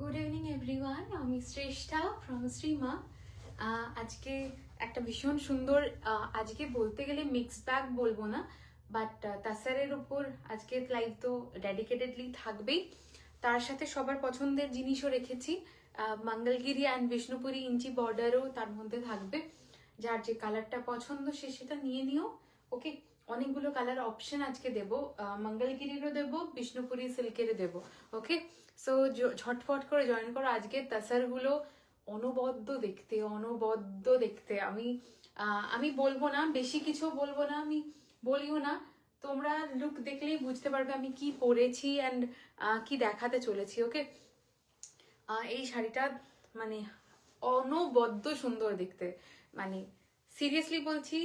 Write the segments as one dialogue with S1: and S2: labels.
S1: Good evening everyone, আমি শ্রেষ্ঠা from Srima. আজকে একটা ভীষণ সুন্দর, আজকে বলতে গেলে মিক্স ব্যাগ বলবো না, বাট তাসারের উপর আজকে লাইভ তো ডেডিকেটেডলি থাকবেই। তার সাথে সবার পছন্দের জিনিসও রেখেছি, মঙ্গলগিরি অ্যান্ড বিষ্ণুপুরি ইঞ্চি বর্ডারও তার মধ্যে থাকবে। যার যে কালারটা পছন্দ সে সেটা নিয়ে নিও। ওকে, অনেকগুলো কালার অপশন আজকে দেবো, মঙ্গলগিরিরও দেবো, বিষ্ণুপুরি সিল্কেরও দেবো। ওকে, সো ঝটফট করে জয়েন করো। আজকে তাসারগুলো অনবদ্য দেখতে। আমি বলবো না, বেশি কিছু বলবো না, আমি বলিও না। তোমরা লুক দেখলেই বুঝতে পারবে আমি কি পরেছি অ্যান্ড কি দেখাতে চলেছি। ওকে, এই শাড়িটা মানে অনবদ্য সুন্দর দেখতে, মানে সিরিয়াসলি বলছি।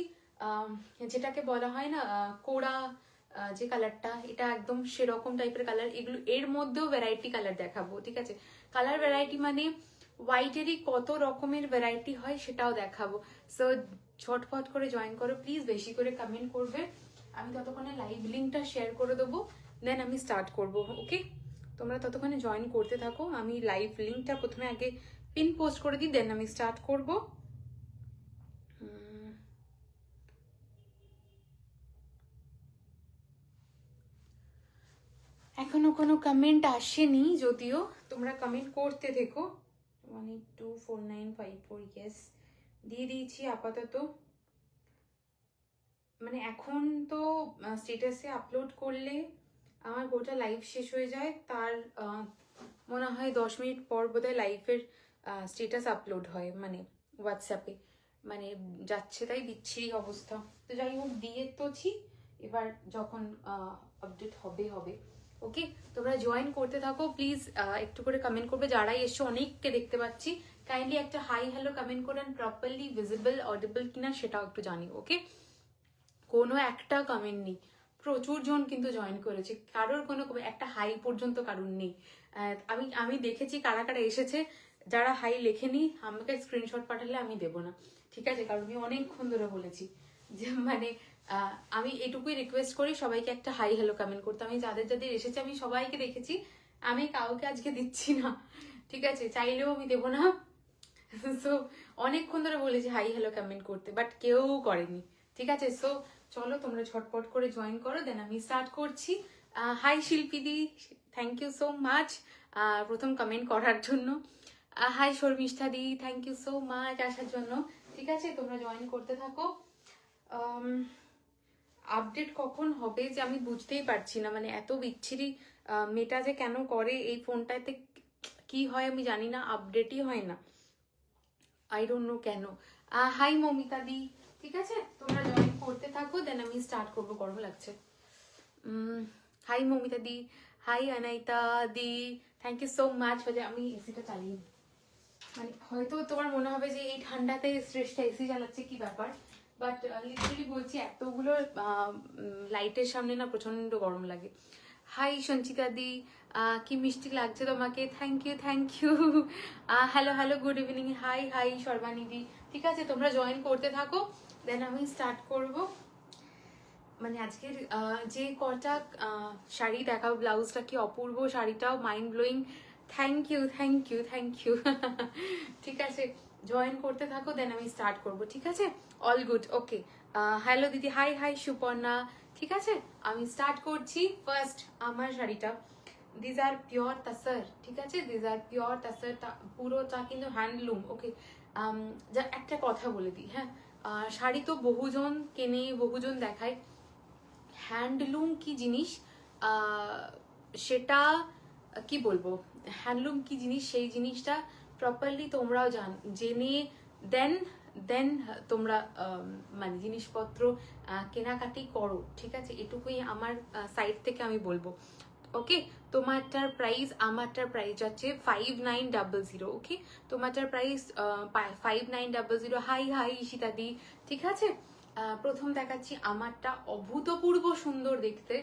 S1: যেটাকে বলা হয় না কোড়া, যে কালারটা, এটা একদম সেরকম টাইপের কালার। এগুলো এর মধ্যেও ভ্যারাইটি কালার দেখাবো, ঠিক আছে? কালার ভ্যারাইটি মানে হোয়াইটেরই কত রকমের ভ্যারাইটি হয় সেটাও দেখাবো। সো ঝটফট করে জয়েন করো প্লিজ, বেশি করে কমেন্ট করবে। আমি ততক্ষণে লাইভ লিঙ্কটা শেয়ার করে দেবো, দেন আমি স্টার্ট করব। ওকে, তোমরা ততক্ষণে জয়েন করতে থাকো। আমি লাইভ লিঙ্কটা প্রথমে আগে পিন পোস্ট করে দিই, দেন আমি স্টার্ট করব। এখনো কোনো কমেন্ট আসেনি, যদিও তোমরা কমেন্ট করতে থেকো। 1824954, ইয়েস দিয়ে দিয়েছি আপাতত। মানে এখন তো স্টেটাসে আপলোড করলে আমার গোটা লাইভ শেষ হয়ে যায়, তার মনে হয় 10 মিনিট পর বোধহয় লাইভের স্টেটাস আপলোড হয়, মানে হোয়াটসঅ্যাপে। মানে যাচ্ছে তাই বিচ্ছিরি অবস্থা। তো যাই হোক, দিয়ে তোছি, এবার যখন আপডেট হবে। ওকে, তোমরা জয়েন করতে থাকো প্লিজ, একটু করে কমেন্ট করবে। যারাই এসছো অনেককে দেখতে পাচ্ছি, কাইন্ডলি একটা হাই হ্যালো কমেন্ট করেন, প্রপারলি ভিজিবল অডিবল কিনা সেটাও একটু জানি। ওকে, কোনো একটা কমেন্ট নেই, প্রচুর জন কিন্তু জয়েন করেছে, কারোর কোনো একটা হাই পর্যন্ত কারোর নেই। আমি দেখেছি কারা কারা এসেছে, যারা হাই লেখেনি আমাকে স্ক্রিনশট পাঠালে আমি দেবো না, ঠিক আছে? কারণ আমি অনেকক্ষণ ধরে বলেছি যে মানে আমি এটুকুই রিকোয়েস্ট করি সবাইকে একটা হাই হ্যালো কমেন্ট করতে। আমি যাদের যাদের এসেছে আমি সবাইকে দেখেছি, আমি কাউকে আজকে দিচ্ছি না, ঠিক আছে? চাইলেও আমি দেবো না। সো অনেকক্ষণ ধরে বলেছি হাই হ্যালো কমেন্ট করতে, বাট কেউ করেনি, ঠিক আছে? সো চলো তোমরা ঝটপট করে জয়েন করো, দেন আমি স্টার্ট করছি। হাই শিল্পীদি, থ্যাংক ইউ সো মাচ প্রথম কমেন্ট করার জন্য। Hi Sharmistha di, thank you so much আসার জন্য। ঠিক আছে, তোমরা জয়েন করতে থাকো। আপডেট কখন হবে যে আমি বুঝতেই পারছি না, মানে এত বিচ্ছিরি মেটা যে কেন করে এই ফোনটাতে, কি হয় আমি জানি না, আপডেটই হয় না, আই ডোন্ট নো কেন। হাই মমিতা দি, ঠিক আছে? তোমরা জয়েন করতে থাকো, দেন আমি স্টার্ট করবো। গরম লাগছে। Hi Mamita di, hi Anaita di, thank you so much. আমি এসিটা চালিয়ে, মানে হয়তো তোমার মনে হবে যে এই ঠান্ডাতে শ্রেষ্ঠ এসি চালাচ্ছে, কি ব্যাপার, বাট লিটারালি বলছি এতগুলো লাইটের সামনে না প্রচন্ড গরম লাগে। হাই সঞ্চিতা দি, কি মিষ্টি লাগছে তোমাকে, thank you. Hello good evening, hi Sarbani di, ঠিক আছে? তোমরা জয়েন করতে থাকো, দেন আমি স্টার্ট করব। মানে আজকের যে কটা শাড়ি দেখাবো, ব্লাউজটা কি অপূর্ব, শাড়িটাও মাইন্ড ব্লোয়িং। Thank you. ঠিক আছে, জয়েন করতে থাকো, দেন আমি স্টার্ট করব, ঠিক আছে? অল গুড, ওকে। হ্যালো দিদি, হাই সুপর্ণা, ঠিক আছে? আমি স্টার্ট করছি। ফার্স্ট আমার শাড়িটা, দিজ আর পিওর তাসার, ঠিক আছে? দিজ আর পিওর তাসার, পুরোটা কিন্তু হ্যান্ডলুম। ওকে, যা একটা কথা বলে দিই, হ্যাঁ, শাড়ি তো বহুজন কেনে, বহুজন দেখায়, হ্যান্ডলুম কি জিনিস সেটা কি বলবো, হ্যান্ডলুম কি জিনিস সেই জিনিসটা প্রপারলি তোমরাও জেনে দেন দেন তোমরা মানে জিনিসপত্র কেনাকাটি করো, ঠিক আছে? এটুকুই আমার সাইড থেকে আমি বলবো। ওকে, তোমারটার প্রাইস, আমারটার প্রাইস যাচ্ছে 5900। ওকে, তোমারটার প্রাইস 5900। হাই ঈশিতাদি, ঠিক আছে? প্রথম দেখাচ্ছি আমারটা, অভূতপূর্ব সুন্দর দেখতে।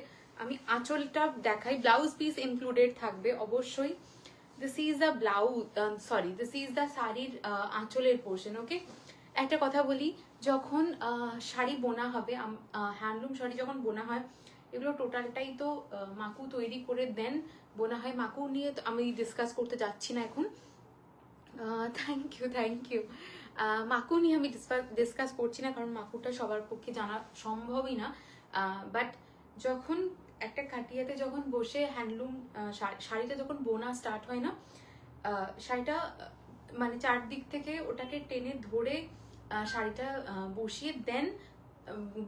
S1: আমি আঁচলটা দেখাই, ব্লাউজ পিস ইনক্লুডেড থাকবে অবশ্যই। This is the this is the শাড়ির আঁচলের পোর্শন। ওকে, একটা কথা বলি, যখন শাড়ি বোনা হবে, হ্যান্ডলুম শাড়ি যখন বোনা হয়, এগুলো টোটালটাই তো মাকু তৈরি করে দেন, বোনা হয়। মাকু নিয়ে তো আমি ডিসকাস করতে যাচ্ছি না এখন। Thank you. মাকু নিয়ে আমি ডিসকাস করছি না, কারণ মাকুটা সবার পক্ষে জানা সম্ভবই না। বাট যখন একটা কাটিয়াতে যখন বসে হ্যান্ডলুম শাড়িটা যখন বোনা স্টার্ট হয় না, শাড়িটা মানে চারদিক থেকে ওটাকে টেনে ধরে শাড়িটা বসিয়ে দেন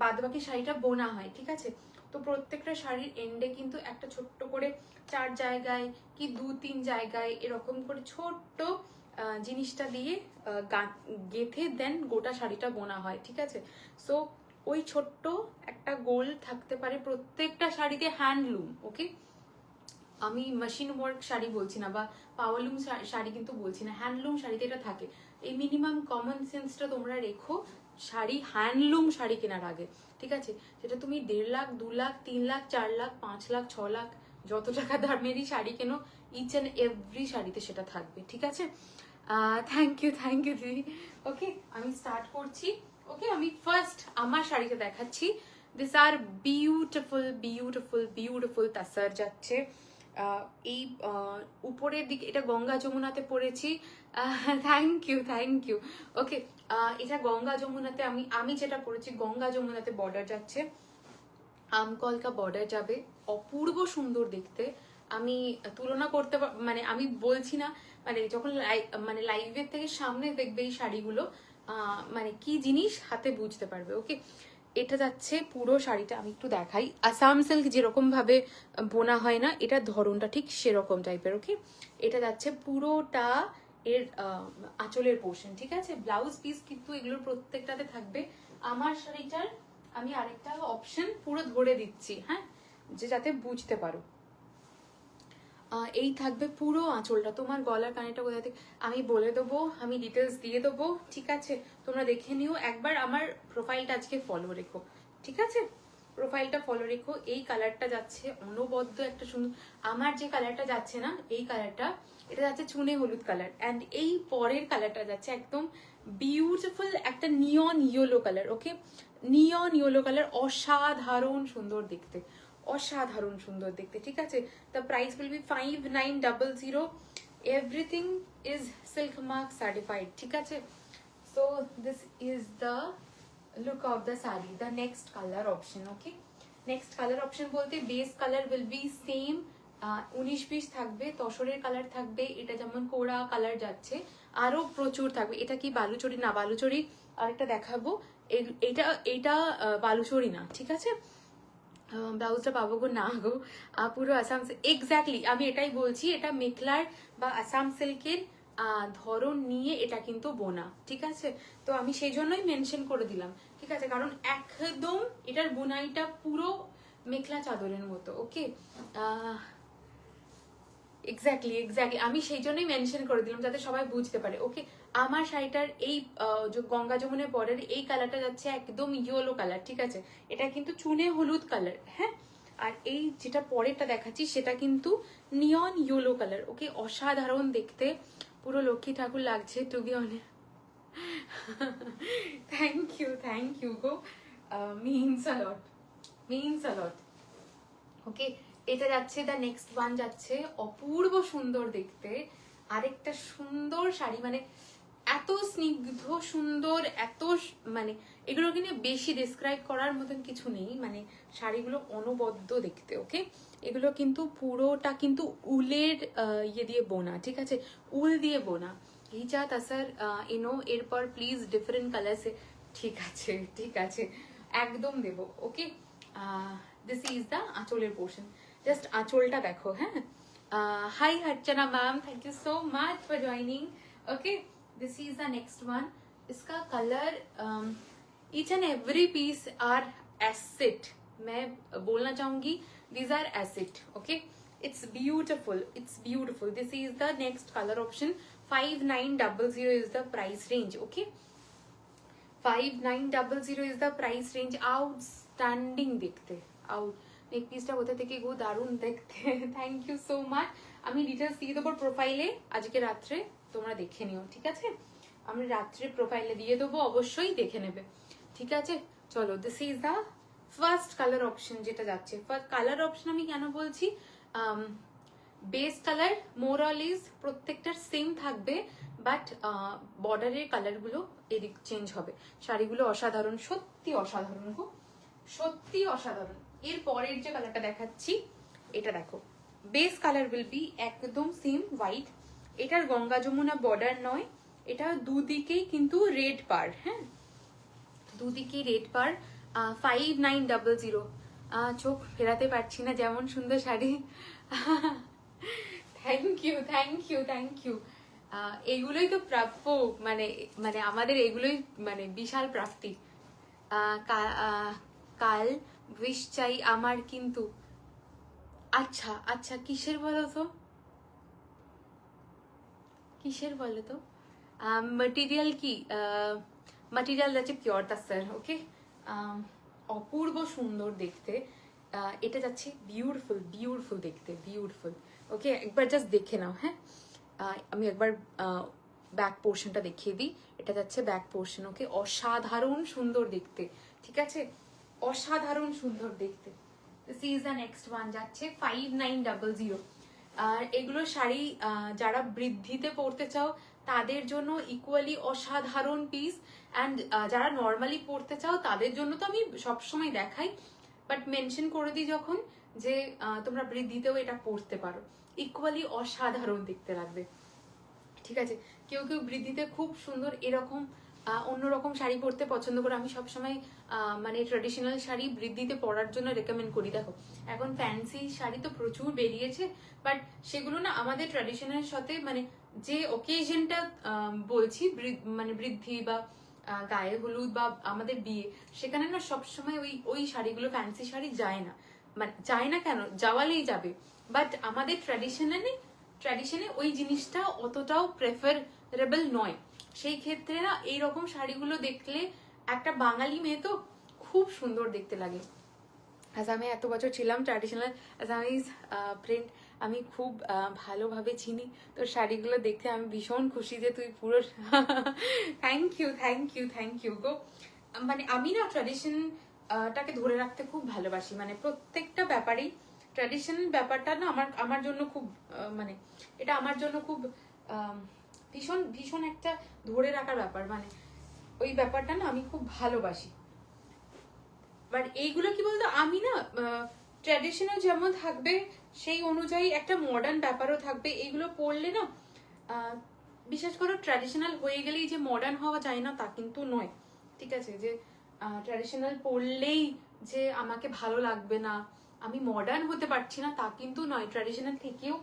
S1: বাদবাকি শাড়িটা বোনা হয়, ঠিক আছে। তো প্রত্যেকটা শাড়ির এন্ডে কিন্তু একটা ছোট্ট করে 4 জায়গায় কি 2-3 জায়গায় এরকম করে ছোট্ট জিনিসটা দিয়ে গেঁথে দেন গোটা শাড়িটা বোনা হয়, ঠিক আছে। সো ওই ছোট্ট একটা গোল থাকতে পারে প্রত্যেকটা শাড়িতে, হ্যান্ডলুম, ওকে। আমি মেশিন ওয়ার্ক শাড়ি বলছি না, বা পাওয়ালুম শাড়ি কিন্তু বলছি না, হ্যান্ডলুম শাড়িতে এটা থাকে। এই মিনিমাম কমন সেন্সটা তোমরা রেখো শাড়ি, হ্যান্ডলুম শাড়ি কেনার আগে, ঠিক আছে। যেটা তুমি 1.5 লাখ, 2 লাখ, 3 লাখ, 4 লাখ, 5 লাখ, 6 লাখ যত টাকা দামেরই শাড়ি কেনো, ইচ অ্যান্ড এভরি শাড়িতে সেটা থাকবে, ঠিক আছে। থ্যাংক ইউ দিদি। ওকে, আমি স্টার্ট করছি। ওকে, আমি ফার্স্ট আমার শাড়িটা দেখাচ্ছি। দিস আর বিউটিফুল তাসার যাচ্ছে। এই উপরের দিকে এটা গঙ্গা যমুনাতে পড়েছি। Thank you. ওকে, এটা গঙ্গা যমুনাতে, আমি যেটা পড়েছি গঙ্গা যমুনাতে বর্ডার যাচ্ছে, আমকলকা বর্ডার যাবে, অপূর্ব সুন্দর দেখতে। আমি তুলনা করতে মানে আমি বলছি না, মানে যখন মানে লাইভের থেকে সামনে দেখবে এই শাড়িগুলো, মানে কি জিনিস হাতে বুঝতে পারবে। ওকে, এটা যাচ্ছে পুরো শাড়িটা, আমি একটু দেখাই। আসাম সিল্ক যেরকম ভাবে বোনা হয় না, এটার ধরনটা ঠিক সেরকম টাইপের। ওকে, এটা যাচ্ছে পুরোটা এর আঁচলের পোর্শন, ঠিক আছে। ব্লাউজ পিস কিন্তু এগুলোর প্রত্যেকটাতে থাকবে। আমার শাড়িটার আমি আরেকটা অপশন পুরো ধরে দিচ্ছি, হ্যাঁ, যে যাতে বুঝতে পারো। এই থাকবে পুরো আঁচলটা। তোমার গলার কানেরটা কোথা থেকে আমি বলে দেবো, আমি ডিটেলস দিয়ে দেবো, ঠিক আছে। তোমরা দেখে নিও একবার। আমার প্রোফাইলটা আজকে ফলো রেখো, ঠিক আছে। প্রোফাইলটা ফলো রেখো। এই কালারটা যাচ্ছে অনবদ্য একটা সুন্দর। আমার যে কালারটা যাচ্ছে না, এই কালারটা, এটা যাচ্ছে চুনে হলুদ কালার। অ্যান্ড এই পরের কালারটা যাচ্ছে একদম বিউটিফুল একটা neon yellow colour. Okay, neon yellow colour, অসাধারণ সুন্দর দেখতে, অসাধারণ সুন্দর দেখতে, ঠিক আছে। The price will be 5900। Everything is silk mark certified, ঠিক আছে। So this is the look of the sari. The next colour option, okay. Next colour option বলতে base colour will be same, 19-20 থাকবে, তসরের কালার থাকবে। এটা যেমন কোড়া কালার যাচ্ছে, আরো প্রচুর থাকবে। এটা কি বালুচরি? না, বালুচরি আরেকটা দেখাবো। এটা বালুচরি না, ঠিক আছে। ব্লাউজটা পাবো গো? না গো, পুরো আসাম, এক্স্যাক্টলি আমি এটাই বলছি। এটা মেখলার বা আসাম সিল্কের ধরন নিয়ে এটা কিন্তু বোনা, ঠিক আছে। তো আমি সেই জন্যই মেনশন করে দিলাম, ঠিক আছে, কারণ একদম এটার বোনাইটা পুরো মেখলা চাদরের মতো। ওকে, এক্স্যাক্টলি আমি সেই জন্যই মেনশন করে দিলাম যাতে সবাই বুঝতে পারে। ওকে, আমার শাড়িটার এই গঙ্গা যমুনের পরের এই কালারটা যাচ্ছে একদম ইয়েলো কালার, ঠিক আছে। এটা কিন্তু চুনে হলুদ কালার, হ্যাঁ। আর এই যেটা পরেরটা দেখাচ্ছি সেটা কিন্তু নিয়ন ইয়েলো কালার। ওকে, অসাধারণ দেখতে, পুরো লক্ষ্মী ঠাকুর লাগছে, to be honest. Thank you গো, মিনস আ লট। ওকে, এটা যাচ্ছে দ্য নেক্সট ওয়ান যাচ্ছে অপূর্ব সুন্দর দেখতে, আরেকটা সুন্দর শাড়ি, মানে এত স্নিগ্ধ সুন্দর, এত মানে এগুলো কিনে বেশি ডিসক্রাইব করার মতন কিছু নেই, মানে শাড়িগুলো অনবদ্য দেখতে। ওকে, এগুলো কিন্তু পুরোটা কিন্তু উলের ইয়ে দিয়ে বোনা, ঠিক আছে, উল দিয়ে বোনা। হিজা তাসার এনো, এরপর প্লিজ ডিফারেন্ট কালার্সে, ঠিক আছে একদম দেবো। ওকে, দিস ইজ দ্য আঁচলের পোর্শন। জাস্ট আঁচলটা দেখো, হ্যাঁ। Hi Archana ma'am, thank you so much for joining. Okay, this is the next one. इसका colour each and every piece are acid, मैं बोलना चाहूंगी these are acid. Okay, it's beautiful. This is the next colour option. 5900 is the price range. Okay, 5900 is the price range. Outstanding দেখতে, neck পিসটা কোথা থেকে গো, দারুণ দেখতে। Thank you so much. আমি ডিটেলস দিয়ে দেবো প্রোফাইলে আজকে রাত্রে, তোমরা দেখে নিও, ঠিক আছে। আমি রাত্রে প্রোফাইলে দিয়ে দেবো, অবশ্যই দেখে নেবে, ঠিক আছে। চলো, this is the first colour option যেটা যাচ্ছে, ফার্স্ট কালার অপশন আমি কেন বলছি, base colour more all is প্রত্যেকটার সেম থাকবে, বাট বর্ডারের কালারগুলো এদিক চেঞ্জ হবে। শাড়িগুলো অসাধারণ, সত্যি অসাধারণ গো, সত্যি অসাধারণ। এর পরের যে কালারটা দেখাচ্ছি এটা দেখো, বেস কালার উইল বি একদম সেম হোয়াইট। এটার গঙ্গা যমুনা বর্ডার নয়, এটা দুদিকেই কিন্তু রেড পার, হ্যাঁ দুদিকেই রেড পার। 5900, চোখ ফেরাতে পারছি না, যেমন সুন্দর sari. Thank you thank you thank you. এগুলোই তো প্রাপ্য, মানে মানে আমাদের এগুলোই মানে বিশাল প্রাপ্তি। কাল উইশ চাই আমার কিন্তু, আচ্ছা আচ্ছা কিসের বলো তো, কিসের বলো তো, মেটেরিয়াল কি, মেটেরিয়াল যাচ্ছে পিওর তাসার, ওকে। অপূর্ব সুন্দর দেখতে, এটা যাচ্ছে বিউটিফুল বিউটিফুল দেখতে, বিউটিফুল। ওকে একবার জাস্ট দেখে নাও, হ্যাঁ আমি একবার ব্যাক পোর্শনটা দেখিয়ে দিই। এটা যাচ্ছে ব্যাক পোর্শন, ওকে। অসাধারণ সুন্দর দেখতে, ঠিক আছে, অসাধারণ সুন্দর দেখতে। This is the next one, যাচ্ছে 5900। আর এগুলো শাড়ি যারা বৃদ্ধিতে পরতে চাও তাদের জন্য ইকুয়ালি অসাধারণ পিস, অ্যান্ড যারা নর্মালি পরতে চাও তাদের জন্য তো আমি সবসময় দেখাই, বাট মেনশন করে দিই যখন যে তোমরা বৃদ্ধিতেও এটা পরতে পারো, ইকুয়ালি অসাধারণ দেখতে লাগবে, ঠিক আছে। কেউ কেউ বৃদ্ধিতে খুব সুন্দর এরকম অন্যরকম শাড়ি পরতে পছন্দ করে, আমি সবসময় মানে ট্রেডিশনাল শাড়ি বৃদ্ধিতে পরার জন্য রেকমেন্ড করি। দেখো এখন ফ্যান্সি শাড়ি তো প্রচুর বেরিয়েছে, বাট সেগুলো না আমাদের ট্র্যাডিশনের সাথে মানে যে ওকেশনটা বলছি, মানে বৃদ্ধি বা গায়ে হলুদ বা আমাদের বিয়ে, সেখানে না সবসময় ওই ওই শাড়িগুলো ফ্যান্সি শাড়ি যায় না, মানে যায় না কেন, যাওয়ালেই যাবে, বাট আমাদের ট্র্যাডিশনে ওই জিনিসটা অতটাও প্রেফারেবল নয়। সেই ক্ষেত্রে না এইরকম শাড়িগুলো দেখলে একটা বাঙালি মেয়ে তো খুব সুন্দর দেখতে লাগে। আজ আমি এত বছর ছিলাম ট্র্যাডিশনাল আসামিজ প্রিন্ট, আমি খুব ভালোভাবে চিনি তোর শাড়িগুলো দেখতে, আমি ভীষণ খুশি যে তুই পুরো thank you thank you thank you গো। মানে আমি না ট্র্যাডিশনটাকে ধরে রাখতে খুব ভালোবাসি, মানে প্রত্যেকটা ব্যাপারেই ট্র্যাডিশনাল ব্যাপারটা না আমার জন্য খুব মানে এটা আমার জন্য খুব ভীষণ ভীষণ একটা ধরে রাখার ব্যাপার, মানে ওই ব্যাপারটা না আমি খুব ভালোবাসি। বাট এইগুলো কি বলতো, আমি না ট্র্যাডিশনাল যেমন থাকবে সেই অনুযায়ী একটা মডার্ন ব্যাপারও থাকবে। এইগুলো পড়লে না বিশেষ করে ট্র্যাডিশনাল হয়ে গেলেই যে মডার্ন হওয়া যায় না তা কিন্তু নয়, ঠিক আছে। যে ট্র্যাডিশনাল পড়লেই যে আমাকে ভালো লাগবে না, আমি মডার্ন হতে পারছি না তা কিন্তু নয়। ট্র্যাডিশনাল থেকেও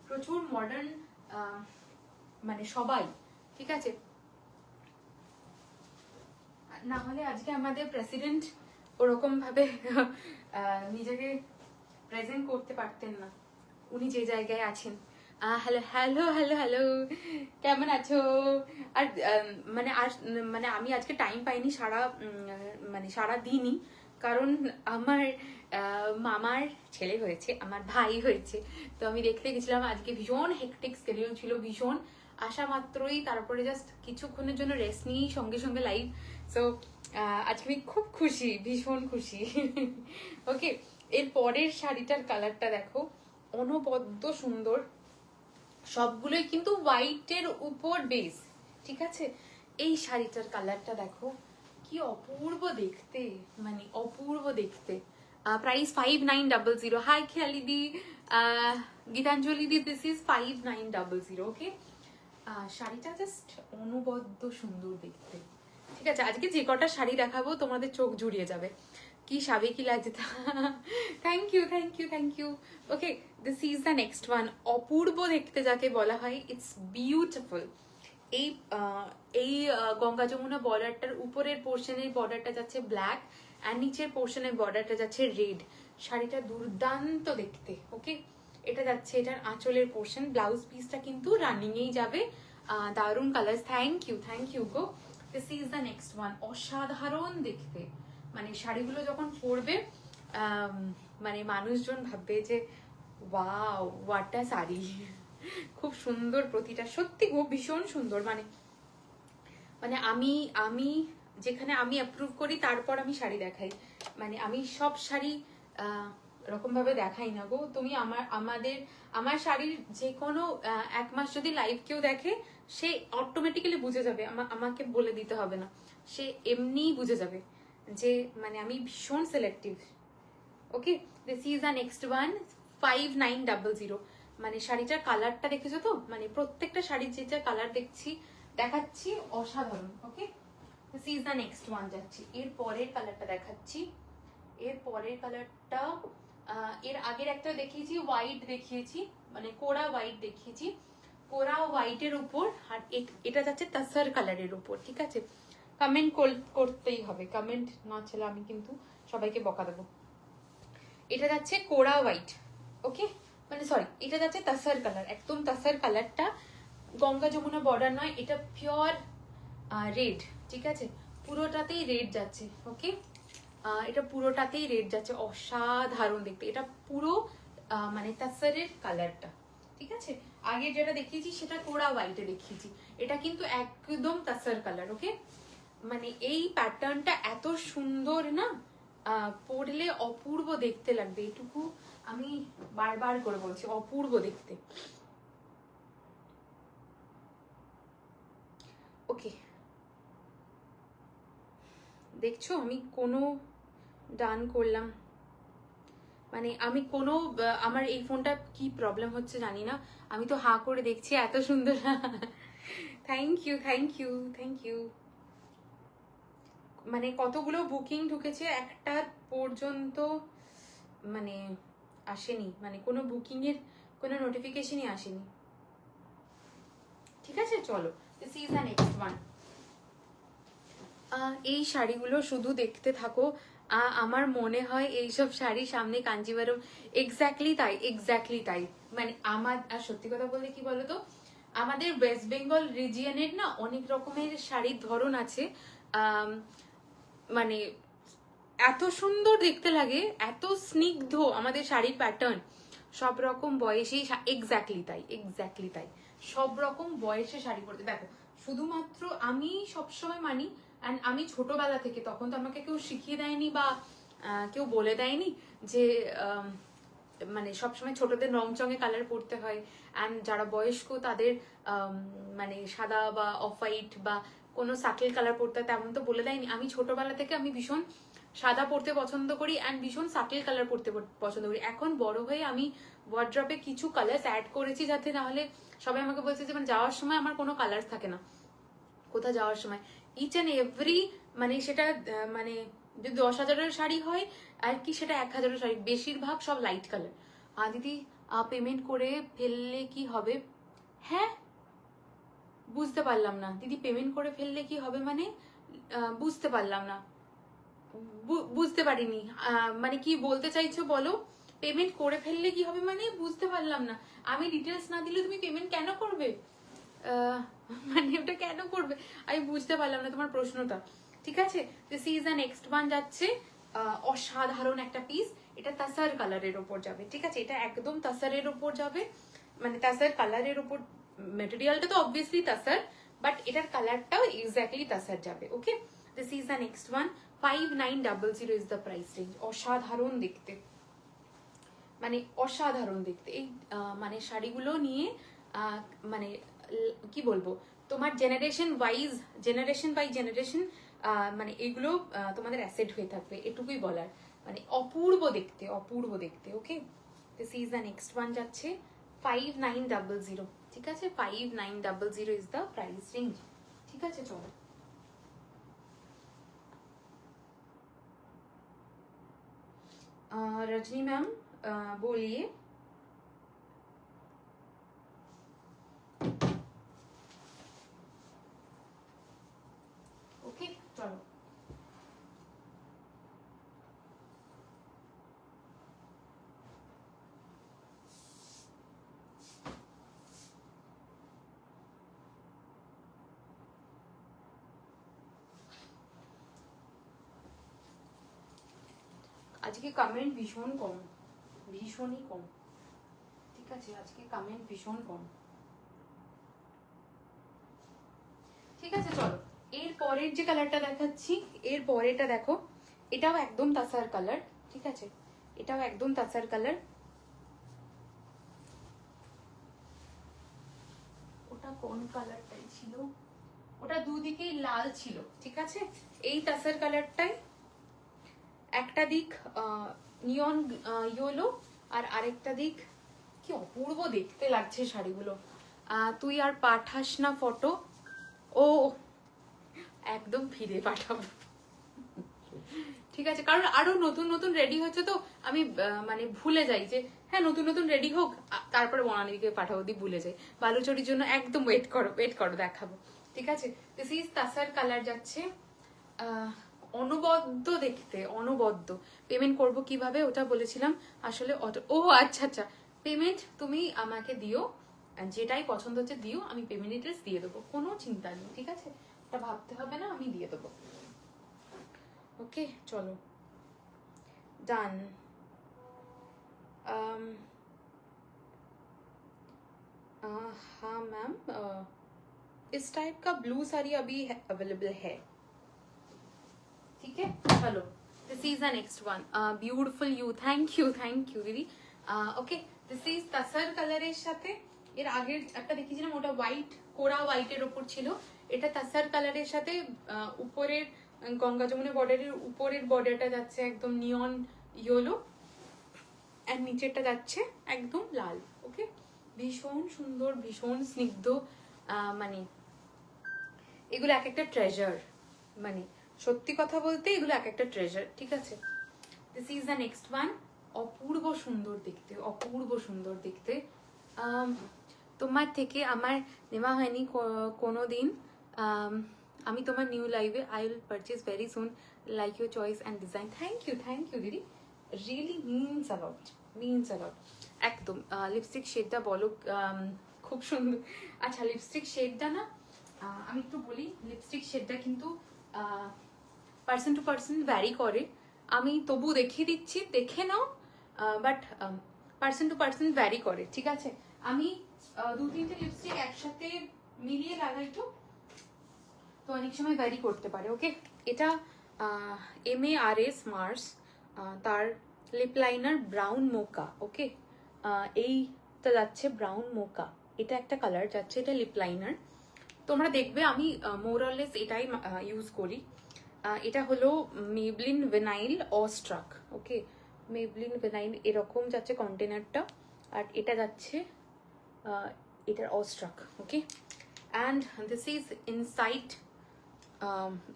S1: প্রচুর মডার্ন মানে সবাই, ঠিক আছে। না হলে আজকে আমাদের প্রেসিডেন্ট ওরকম ভাবে নিজেকে প্রেজেন্ট করতে পারতেন না, উনি যে জায়গায় আছেন। হ্যালো হ্যালো হ্যালো হ্যালো, কেমন আছো? আর মানে আমি আজকে টাইম পাইনি সারা দিনই, কারণ আমার মামার ছেলে হয়েছে, আমার ভাই হয়েছে, তো আমি দেখতে গেছিলাম। আজকে ভীষণ হেকটিক স্কেডিউল ছিল, ভীষণ আসা মাত্রই তারপরে জাস্ট কিছুক্ষণের জন্য রেস্ট নিয়েই সঙ্গে সঙ্গে লাইভ। সো আজকে আমি খুব খুশি, ভীষণ খুশি। ওকে, এর পরের শাড়িটার কালারটা দেখো, অনবদ্য সুন্দর, সবগুলোই কিন্তু হোয়াইটের উপর বেস, ঠিক আছে। এই শাড়িটার কালারটা দেখো কি অপূর্ব দেখতে, মানে অপূর্ব দেখতে। প্রাইস 5900। হাই খেয়ালি দি, গীতাঞ্জলি দি, দিস ইজ 5900, ওকে। শাড়িটা জাস্ট অনবদ্য সুন্দর দেখতে, ঠিক আছে। আজকে যে কটা শাড়ি দেখাবো তোমাদের চোখ জুড়িয়ে যাবে, কি সাবেকি লাগছে। Thank you thank you thank you. Okay, this is the next one. অপূর্ব দেখতে যাকে বলা হয়, ইটস বিউটিফুল। এই গঙ্গা যমুনা বর্ডারটার উপরের পোর্শনের বর্ডারটা যাচ্ছে ব্ল্যাক, আর নিচের পোর্শনের বর্ডারটা যাচ্ছে রেড। শাড়িটা দুর্দান্ত দেখতে, ওকে। এটা যাচ্ছে এটার আঁচলের পোর্শন, ব্লাউজ পিসটা কিন্তু রানিংয়েই যাবে। দারুণ কালার, থ্যাংক ইউ গো। This is the next one. অসাধারণ দেখতে, মানে শাড়িগুলো যখন পরবে মানে মানুষজন ভাববে যে ওয়াও হোয়াট আ শাড়ি, খুব সুন্দর প্রতিটা, সত্যি খুব ভীষণ সুন্দর। মানে আমি যেখানে আমি অ্যাপ্রুভ করি তারপর আমি শাড়ি দেখাই, মানে আমি সব শাড়ি এরকম ভাবে দেখাই না গো। তুমি আমার শাড়ির যে কোনো 1 মাস যদি লাইভ কেউ দেখে, সে অটোমেটিক্যালি বুঝে যাবে, আমাকে বলে দিতে হবে না, সে এমনিই বুঝে যাবে যে মানে আমি ভীষণ selective. Okay, this is the next one, 5900। মানে শাড়িটার কালারটা দেখেছো তো, মানে প্রত্যেকটা শাড়ির যেটা কালার দেখাচ্ছি অসাধারণ। Okay, this is the next one. যাচ্ছি এর পরের কালারটা দেখাচ্ছি। এর পরের কালারটা এর আগের একটা দেখিয়েছি হোয়াইট, দেখিয়েছি মানে কোরা হোয়াইট দেখিয়েছি, কোরা হোয়াইটের উপর। আর এটা যাচ্ছে তাসার কালারের উপর। ঠিক আছে, কমেন্ট করতেই হবে, কমেন্ট না ছিল আমি কিন্তু সবাইকে বকা দেবো। এটা যাচ্ছে কোরা হোয়াইট। ওকে, মানে সরি, এটা যাচ্ছে তাসার কালার, একদম তাসার কালারটা, গঙ্গা যমুনা বর্ডার নয়, এটা পিওর রেড। ঠিক আছে, পুরোটাতেই রেড যাচ্ছে। ওকে, এটা পুরোটাতেই রেড যাচ্ছে, অসাধারণ দেখতে। এটা পুরো মানে তাসারের কালারটা। ঠিক আছে, আগে যেটা দেখিয়েছি সেটা কোরা হোয়াইটে দেখিয়েছি, এটা কিন্তু একদম তাসার কালার। ওকে, মানে এই প্যাটার্নটা এত সুন্দর না, পরলে অপূর্ব দেখতে লাগবে, এটুকু আমি বারবার করে বলছি, অপূর্ব দেখতে। ওকে, দেখছো আমি কোনো ডান করলাম, মানে আমি কোনো আমার এই ফোনটা কি প্রবলেম হচ্ছে জানি না, আমি তো হা করে দেখছি, এত সুন্দর। Thank you, thank you, thank you. মানে কতগুলো বুকিং ঢুকেছে, একটা পর্যন্ত মানে আসেনি, মানে কোনো বুকিং এর কোনো নোটিফিকেশনই আসেনি। ঠিক আছে, চলো, this is the next one. এই শাড়িগুলো শুধু দেখতে থাকো, আমার মনে হয় এইসব শাড়ি সামনে কাঞ্জিভারম। এক্স্যাক্টলি তাই, এক্স্যাক্টলি তাই। মানে আমার, আর সত্যি কথা বলতে কি বলতো, আমাদের ওয়েস্ট বেঙ্গল রিজিয়নের না অনেক রকমের শাড়ির ধরন আছে, মানে এত সুন্দর দেখতে লাগে, এত স্নিগ্ধ আমাদের শাড়ির প্যাটার্ন, সব রকম বয়সেই। এক্স্যাক্টলি তাই, এক্স্যাক্টলি তাই, সব রকম বয়সে শাড়ি পরতে। দেখো, শুধুমাত্র আমি সবসময় মানি, অ্যান্ড আমি ছোটবেলা থেকে, তখন তো আমাকে কেউ শিখিয়ে দেয়নি বা কেউ বলে দেয়নি যে মানে সবসময় ছোটদের রং চঙে কালার পরতে হয়, অ্যান্ড যারা বয়স্ক তাদের মানে সাদা বা অফ হোয়াইট বা কোনো সাটেল কালার পরতে হয়, তেমন তো বলে দেয়নি। আমি ছোটবেলা থেকে আমি ভীষণ সাদা পরতে পছন্দ করি, অ্যান্ড ভীষণ সাটেল কালার পরতে পছন্দ করি। এখন বড় হয়ে আমি ওয়ার্ড্রপে কিছু কালার্স অ্যাড করেছি, যাতে নাহলে সবাই আমাকে বলছে যে মানে যাওয়ার সময় আমার কোনো কালার থাকে না, কোথাও যাওয়ার সময় ইচ অ্যান্ড এভরি, মানে সেটা মানে যদি 10,000-এর শাড়ি হয় আর কি সেটা 1,000-এর শাড়ি, বেশিরভাগ সব লাইট কালার। দিদি পেমেন্ট করে ফেললে কি হবে? হ্যাঁ, বুঝতে পারলাম না দিদি, পেমেন্ট করে ফেললে কি হবে মানে? বুঝতে পারলাম না, বুঝতে পারিনি, মানে কি বলতে চাইছো বলো? পেমেন্ট করে ফেললে কি হবে মানে? বুঝতে পারলাম না। আমি ডিটেলস না দিলে তুমি পেমেন্ট কেন করবে? মানে ওটা কেন করবে? আমি বুঝতে পারলাম না তোমার প্রশ্নটা। ঠিক আছে, this is the next one. যাচ্ছে অসাধারণ একটা পিস, এটা তাসার কালারের ওপর যাবে। ঠিক আছে, এটা একদম তাসারের ওপর যাবে, মানে তাসার কালারের ওপর, মেটেরিয়ালটা তো অবভিয়াসলি তাসার, বাট এটার কালারটাও এক্স্যাক্টলি তাসার যাবে। Okay, this is the next one, 5900 is the price range. অসাধারণ দেখতে, মানে অসাধারণ দেখতে। এই মানে শাড়িগুলো নিয়ে মানে কি বলবো, তোমার generation wise, generation by generation, মানে এগুলো তোমাদের অ্যাসেট হয়ে থাকবে, এটুকুই বলার। মানে অপূর্ব দেখতে, অপূর্ব দেখতে। Okay, this is the next one. যাচ্ছে 5900। ঠিক আছে, 5900 ইজ দ্য প্রাইস রেঞ্জ। ঠিক আছে, চলো। रजनी मैम बोलिए। ओके, चलो। আজকে কমেন্ট ভীষণ কম, ভীষণই কম। ঠিক আছে, আজকে কমেন্ট ভীষণ কম। ঠিক আছে, চলো। এর পরের যে কালারটা দেখাচ্ছি, এর পরেটা দেখো, এটাও একদম তাসার কালার, ঠিক আছে, এটাও একদম তাসার কালার। ওটা কোন কালারটাই ছিল, ওটা দুদিকেই লাল ছিল, ঠিক আছে। এই তাসার কালারটাই একটা দিক নিয়ন ইয়েলো আর আরেকটা দিক, কি অপূর্ব দেখতে লাগছে শাড়িগুলো। তুই আর পাঠাস না ফটো? ও একদম ফিরে পাঠাবো, ঠিক আছে, কারণ আরো নতুন নতুন রেডি হচ্ছে তো আমি মানে ভুলে যাই যে হ্যাঁ নতুন নতুন রেডি হোক, তারপরে বনানীকে পাঠাবো, দিয়ে ভুলে যাই। বালুচরির জন্য একদম ওয়েট করো দেখাবো, ঠিক আছে। দিস ইজ তাসার কালার যাচ্ছে, অনবদ্য দেখতে, অনবদ্য। পেমেন্ট করব কিভাবে ওটা বলেছিলাম আসলে, ও আচ্ছা আচ্ছা, পেমেন্ট তুমি আমাকে দিও, যেটাই পছন্দ হচ্ছে দিও, আমি পেমেন্ট ডিটেলস দিয়ে দেবো, কোনো চিন্তা নেই, ঠিক আছে, এটা ভাবতে হবে না, আমি দিয়ে দেবো। ওকে চলো ডান। हाँ मैम, इस टाइप का ब्लू साड़ी अभी अवेलेबल है, ठीक है। चलो this is the next one, beautiful you, thank you दीदी। ওকে দিস ইজ তাসার কালারের সাথে, এর আগের একটা দেখিয়েছিলাম ওটা হোয়াইট, কোরা হোয়াইটের ওপর ছিল, এটা তাসার কালারের সাথে উপরের গঙ্গা যমুনা বর্ডারের উপরের বর্ডারটা যাচ্ছে একদম নিয়ন ইয়েলো, আর নিচেরটা যাচ্ছে একদম লাল। ওকে ভীষণ সুন্দর, ভীষণ স্নিগ্ধ, মানে এগুলো এক একটা ট্রেজার, মানে সত্যি কথা বলতে এগুলো এক একটা ট্রেজার, ঠিক আছে। This is the next one, অপূর্ব সুন্দর দেখতে, অপূর্ব সুন্দর দেখতে। তোমার থেকে আমার নেওয়া হয়নি কোনোদিন, আমি তোমার নিউ লাইভে, I will purchase very soon, like your choice and design. Thank you দিদি, রিয়েলি মিনস অ্যালট। একদম লিপস্টিক শেডটা বলো, খুব সুন্দর। আচ্ছা লিপস্টিক শেডটা না, আমি একটু বলি, লিপস্টিক শেডটা কিন্তু পার্সন টু পার্সন ভ্যারি করে, আমি তবু দেখিয়ে দিচ্ছি, দেখে নাও, but person to person vary করে, ঠিক আছে। আমি দু তিনটে লিপস্টিক একসাথে মিলিয়ে লাগাই তো অনেক সময় ভ্যারি করতে পারে। ওকে এটা MARS মার্স, তার লিপ লাইনার ব্রাউন মোকা। ওকে এইটা যাচ্ছে ব্রাউন মোকা, এটা একটা কালার যাচ্ছে, এটা লিপ লাইনার। তোমরা দেখবে আমি মোরলেস এটাই ইউজ করি। এটা হলো মেবলিন ভিনাইল অস্ট্রাক। ওকে মেবলিন ভিনাইল এরকম যাচ্ছে কন্টেনারটা, আর এটা যাচ্ছে এটার অস্ট্রাক। ওকে অ্যান্ড দিস ইজ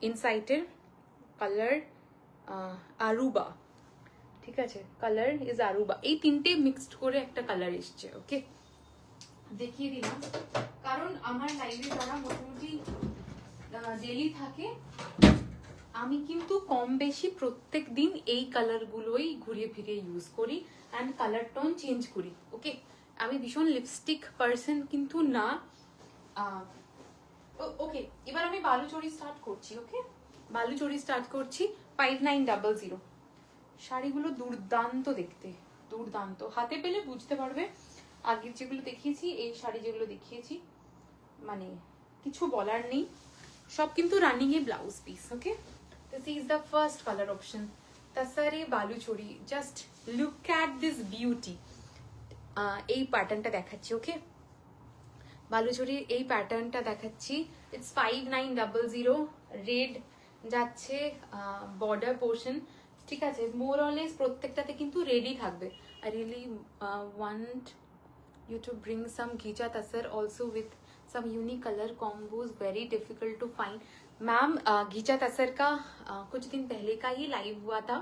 S1: ইনসাইটের কালার আরুবা, ঠিক আছে, কালার ইজ আরুবা। এই তিনটে মিক্সড করে একটা কালার এসছে। ওকে দেখিয়ে দিলাম, কারণ আমার লাইভে যারা মোটামুটি ডেলি থাকে, আমি কিন্তু কম বেশি প্রত্যেক দিন এই কালারগুলোই ঘুরিয়ে ফিরিয়ে ইউজ করি অ্যান্ড কালার টোন চেঞ্জ করি। ওকে আমি ভীষণ লিপস্টিক পার্সন কিন্তু না। ওকে এবার আমি বালুচরি স্টার্ট করছি। ওকে বালুচরি স্টার্ট করছি 5900। শাড়িগুলো দুর্দান্ত দেখতে, দুর্দান্ত, হাতে পেলে বুঝতে পারবে। আগের যেগুলো দেখিয়েছি, এই শাড়ি যেগুলো দেখিয়েছি, মানে কিছু বলার নেই, সব কিন্তু running a blouse piece. Okay this is the first colour option, তাসারে Baluchari. Just look at this beauty. এই প্যাটার্নটা দেখাচ্ছি। ওকে বালুচরির এই প্যাটার্নটা দেখাচ্ছি, ইটস 5900, রেড যাচ্ছে বর্ডার পোর্শন, ঠিক আছে। মোর অরলেস প্রত্যেকটাতে কিন্তু রেডি থাকবে। I really want you to bring some ghicha tasar also with some unique color combos, very difficult to find. Ma'am Ghicha तसर का कुछ दिन पहले का ही लाइव हुआ था,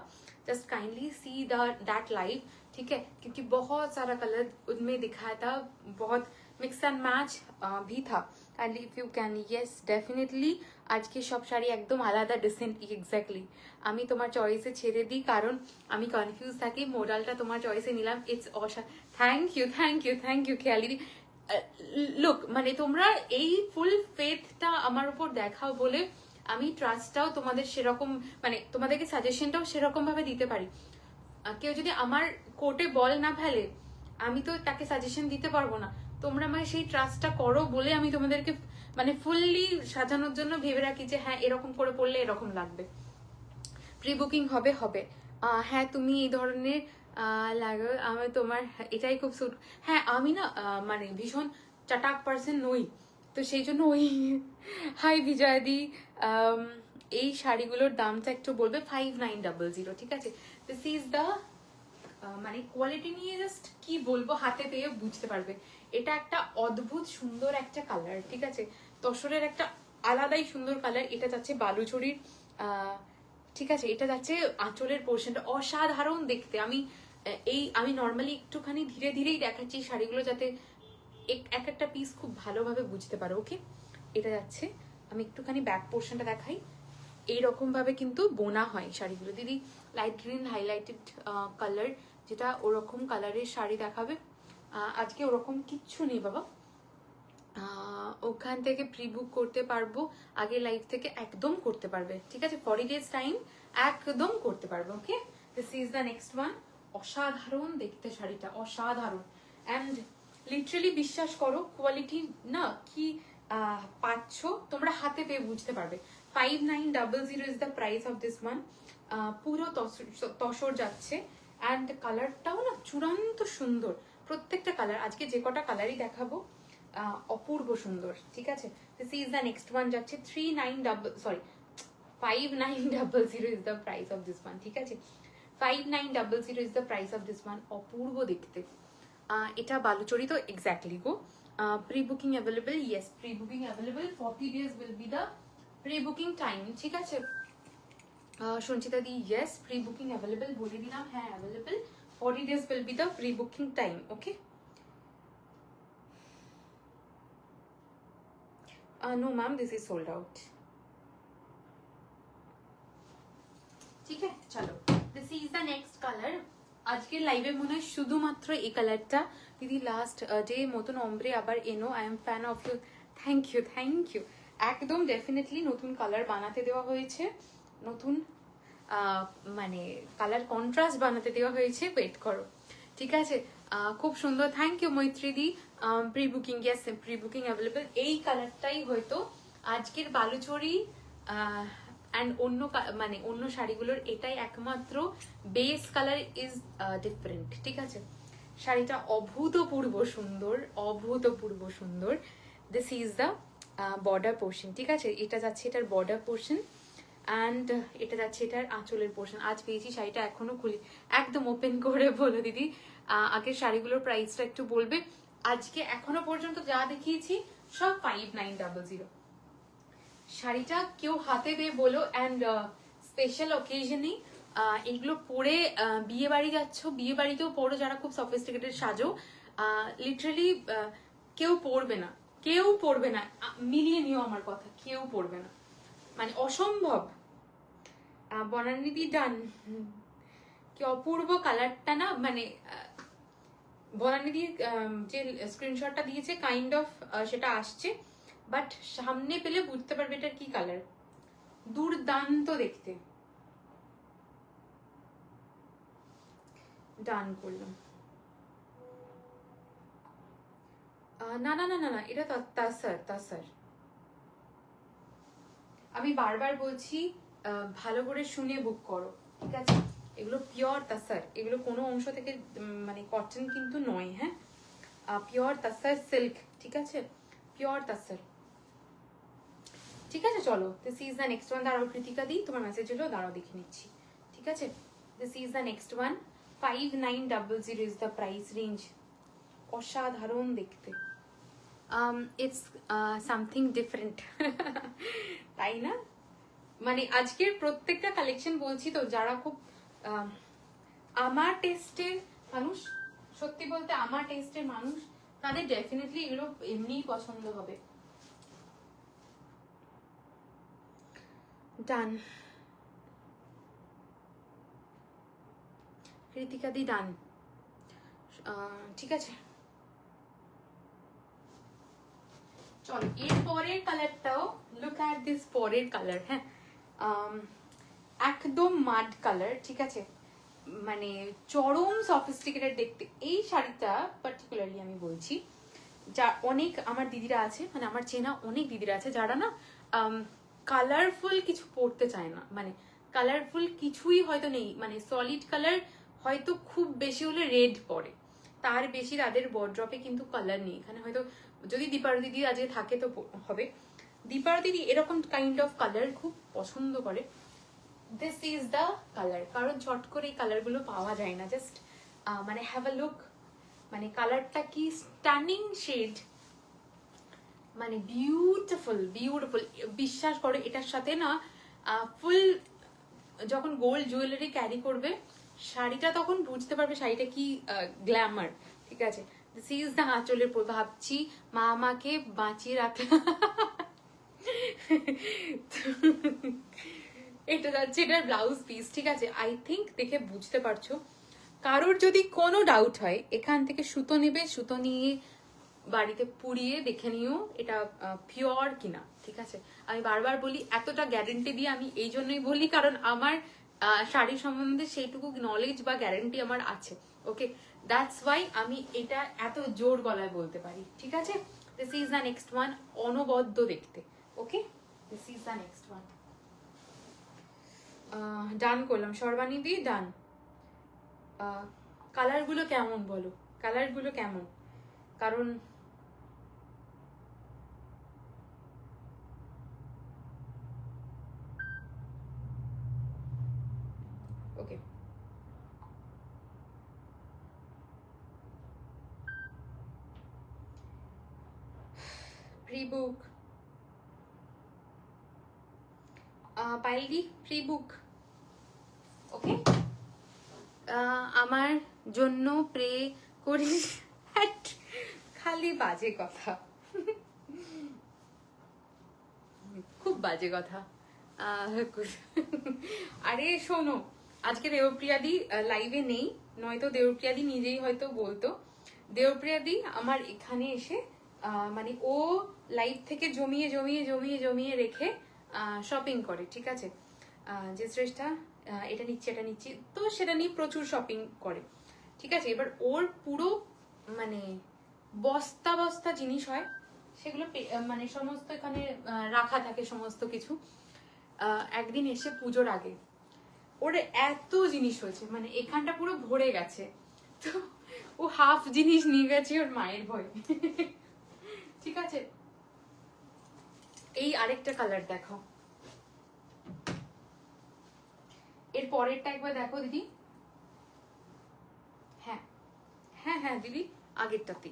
S1: just kindly see that live, ठीक है, क्योंकि बहुत सारा कलर उनमें दिखाया था, बहुत मिक्स एंड मैच भी था। And if you can, yes definitely আজকে সব শাড়ি একদম আলাদা ডিসেন্ট। এক্স্যাক্টলি আমি তোমার চয়েসে ছেড়ে দিই, কারণ আমি কনফিউজ থাকি। মোডালটা তোমার চয়েসে নিলাম, ইটস থ্যাংক ইউ খেয়ালি। লুক মানে তোমরা এই ফুল ফেথটা আমার উপর দেখাও বলে আমি ট্রাস্টটাও তোমাদের সেরকম, মানে তোমাদেরকে সাজেশনটাও সেরকম ভাবে দিতে পারি। কেউ যদি আমার কোর্টে বল না ফেলে, আমি তো তাকে সাজেশন দিতে পারবো না। তোমরা আমায় সেই ট্রাস্টটা করো বলে আমি তোমাদেরকে মানে ফুললি সাজানোর জন্য ভেবে রাখি যে হ্যাঁ এরকম করে পড়লে এরকম লাগবে। প্রি বুকিং হবে হবে। হ্যাঁ তুমি এই ধরনের লাগো, আমি তোমার এটাই খুব স্যুট। হ্যাঁ আমি না মানে ভীষণ চাটাক পার্সন নই, তো সেই জন্য ওই হাই বিজয়াদি, এই শাড়িগুলোর দামটা একটু বলবে। 5900, ঠিক আছে। দিস ইজ দ্য মানে কোয়ালিটি নিয়ে জাস্ট কি বলবো, হাতে পেয়ে বুঝতে পারবে। এটা একটা অদ্ভুত সুন্দর একটা কালার, ঠিক আছে, তসরের একটা আলাদাই সুন্দর কালার। এটা যাচ্ছে বালুচরির, ঠিক আছে, এটা যাচ্ছে আঁচলের পোর্শনটা অসাধারণ দেখতে। আমি নর্মালি একটুখানি ধীরে ধীরেই দেখাচ্ছি শাড়িগুলো, যাতে এক একটা পিস খুব ভালোভাবে বুঝতে পারো। ওকে, এটা যাচ্ছে, আমি একটুখানি ব্যাক পোর্শনটা দেখাই। এইরকম ভাবে কিন্তু বোনা হয় শাড়িগুলো। দিদি লাইট গ্রিন হাইলাইটেড কালার, যেটা ওরকম কালারের শাড়ি দেখাবে। আজকে ওরকম কিচ্ছু নেই বাবা, ওখান থেকে প্রি বুক করতে পারবো, আগে লাইভ থেকে একদম করতে পারবে, ঠিক আছে, 40 days টাইম একদম করতে পারবে। Okay, this is the next one. অসাধারণ দেখতে শাড়িটা, অসাধারণ। অ্যান্ড লিটারালি বিশ্বাস করো, কোয়ালিটি না কি পাচ্ছ তোমরা হাতে পেয়ে বুঝতে পারবে। 5900 is the price of this one. পুরো তসর যাচ্ছে, অ্যান্ড কালারটাও না চূড়ান্ত সুন্দর। প্রত্যেকটা কালার, আজকে যে কটা কালারই দেখাবো অপূর্ব সুন্দর, ঠিক আছে। This is the next one, যাচ্ছে 5900 is the price of this one, ঠিক আছে। 5900 is the price of this one. অপূর্ব দেখতে। এটা বালুচরি তো এক্স্যাক্টলি গো। Pre booking available, yes pre booking available. 40 days will be the pre booking time, ঠিক আছে। Sanchita di yes pre booking available বলে দিলাম, হ্যাঁ available. 40 days will be the pre booking time. Okay, no ma'am, this is sold out. ঠিক আছে, চলো, this is the next colour. আজকের লাইভে মনে হয় শুধুমাত্র এই কালারটা। দিদি লাস্ট ডে মতন অম্ব্রে আবার এনো, I am fan of you. Thank you, thank you. একদম ডেফিনেটলি নতুন কালার বানাতে দেওয়া হয়েছে, নতুন মানে কালার কন্ট্রাস্ট বানাতে দেওয়া হয়েছে, ওয়েট করো, ঠিক আছে। খুব সুন্দর, থ্যাংক ইউ মৈত্রীদি। Pre booking, yes pre booking available. এই কালারটাই হয়তো আজকের বালুচরি অ্যান্ড অন্য মানে অন্য শাড়িগুলোর এটাই একমাত্র বেস কালার ইজ ডিফারেন্ট, ঠিক আছে। শাড়িটা অভূতপূর্ব সুন্দর, অভূতপূর্ব সুন্দর। This is the border portion, ঠিক আছে, এটা যাচ্ছে এটার বর্ডার পোর্শন, অ্যান্ড এটা যাচ্ছে এটার আঁচলের পোর্শন। আজ পেয়েছি শাড়িটা, এখনো খুলি, একদম ওপেন করে বলো দিদি। আগের শাড়িগুলোর প্রাইসটা একটু বলবে। আজকে এখনো পর্যন্ত যা দেখিয়েছি সব 5900। শাড়িটা কেউ হাতে পেয়ে বলো, অ্যান্ড স্পেশাল অকেশনে এগুলো পরে বিয়ে বাড়ি যাচ্ছ, বিয়ে বাড়িতেও পরো যারা খুব সফিস্টিকেটেড সাজো, লিটারালি কেউ পরবে না, কেউ পরবে না, মিলিয়ে নিও আমার কথা, কেউ পরবে না, মানে অসম্ভব। বনানীদি ডান। কি অপূর্ব কালারটা না, মানে বনানীদি যে স্ক্রিনশটটা দিয়েছে কাইন্ড অফ সেটা আসছে, বাট সামনে পেলে বুঝতে পারবে এটা কি কালার। দুর্দান্ত দেখতে। ডান করলাম। না না না না না, এটা তাসার, তাসার। আমি বারবার বলছি ভালো করে শুনে বুক করো, ঠিক আছে। এগুলো পিওর তাসার, এগুলো কোনো অংশ থেকে মানে কটন কিন্তু নয়, হ্যাঁ, পিওর তাসার সিল্ক, ঠিক আছে, পিওর তাসার, ঠিক আছে। চলো, this is the next one. দাঁড়াও কৃতিকা দি, তোমার মেসেজ হলো, দাঁড়াও দেখে নিচ্ছি, ঠিক আছে। This is the next one. 5900 is the price range. অসাধারণ দেখতে, ইটস সামথিং ডিফারেন্ট, তাই না? মানে আজকের প্রত্যেকটা কালেকশন বলছি তো, যারা খুব আমার টেস্টের মানুষ, সত্যি বলতে আমার টেস্টের মানুষ, তাদের ডেফিনেটলি এগুলো এমনিই পছন্দ হবে। ডান কৃতিকা দি, ডান, ঠিক আছে। চলো এর পরের কালারটাও, লুক অ্যাট দিস পরের কালার, হ্যাঁ, একদম মাড কালার, ঠিক আছে, মানে চরম সফিস্টিকেটেড দেখতে। এই শাড়িটা পার্টিকুলারলি আমি বলছি, যা অনেক আমার দিদিরা আছে, মানে আমার চেনা অনেক দিদিরা আছে যারা না কালারফুল কিছু পরতে চায় না, মানে কালারফুল কিছুই হয়তো নেই, মানে সলিড কালার হয়তো খুব বেশি হলে রেড পরে, তার বেশি তাদের ওয়ার্ড্রপে কিন্তু কালার নেই। এখানে হয়তো যদি দীপার দিদি আজকে থাকে তো হবে। দীপার দিদি এরকম কাইন্ড অফ কালার খুব পছন্দ করে। দিস ইজ দ্য কালার, কারণ চট করে এই কালারগুলো পাওয়া যায় না। জাস্ট মানে হ্যাভ আ লুক, মানে কালারটা কি স্টানিং শেড, মানে বিউটিফুল বিউটিফুল। বিশ্বাস করো এটার সাথে না ফুল যখন গোল্ড জুয়েলারি ক্যারি করবে শাড়িটা, তখন বুঝতে পারবে শাড়িটা কি গ্ল্যামার। ঠিক আছে, দিস ইজ দ্য আঁচলের ভাবছি মা আমাকে বাঁচিয়ে রাখে। এটা যাচ্ছে এটার ব্লাউজ পিস। ঠিক আছে, আই থিঙ্ক দেখে বুঝতে পারছো। কারোর যদি কোনো ডাউট হয় এখান থেকে সুতো নেবে, সুতো নিয়ে বাড়িতে পুড়িয়ে দেখে নিও এটা পিওর কিনা। ঠিক আছে, আমি বারবার বলি, এতটা গ্যারেন্টি দিয়ে আমি এই জন্যই বলি কারণ আমার শাড়ি সম্বন্ধে সেইটুকু নলেজ বা গ্যারেন্টি আমার আছে। ওকে, দ্যাটস ওয়াই আমি এটা এত জোর গলায় বলতে পারি। ঠিক আছে, this is the next one, অনবদ্য দেখতে। Okay, this is the next one. Done করলাম সর্বাণী দি, ডান। কালারগুলো কেমন বলো, কালারগুলো কেমন? কারণ ওকে, প্রি বুক পাইলি, প্রি বুক। ওকে, আমার জন্য প্রে করিস, খালি বাজে কথা, খুব বাজে কথা। আরে শোনো, আজকে দেবপ্রিয়াদি লাইভে নেই, নয়তো দেবপ্রিয়াদি নিজেই হয়তো বলতো। দেবপ্রিয়াদি আমার এখানে এসে মানে ও লাইভ থেকে জমিয়ে জমিয়ে জমিয়ে জমিয়ে রেখে শপিং করে। ঠিক আছে, যে শ্রেষ্ঠা এটা নিচ্ছি এটা নিচ্ছি, তো সেটা নিয়ে প্রচুর শপিং করে। ঠিক আছে, এবার ওর পুরো মানে বস্তা বস্তা জিনিস হয়, সেগুলো মানে সমস্ত এখানে রাখা থাকে সমস্ত কিছু। একদিন এসে পুজোর আগে ওর এত জিনিস হয়েছে, মানে এখানটা পুরো ভরে গেছে, তো ও হাফ জিনিস নিয়ে গেছে ওর মায়ের ভয়। ঠিক আছে, এই আরেকটা কালার দেখো, এর পরেরটা একবার দেখো দিদি। হ্যাঁ হ্যাঁ হ্যাঁ দিদি, আগেরটাতে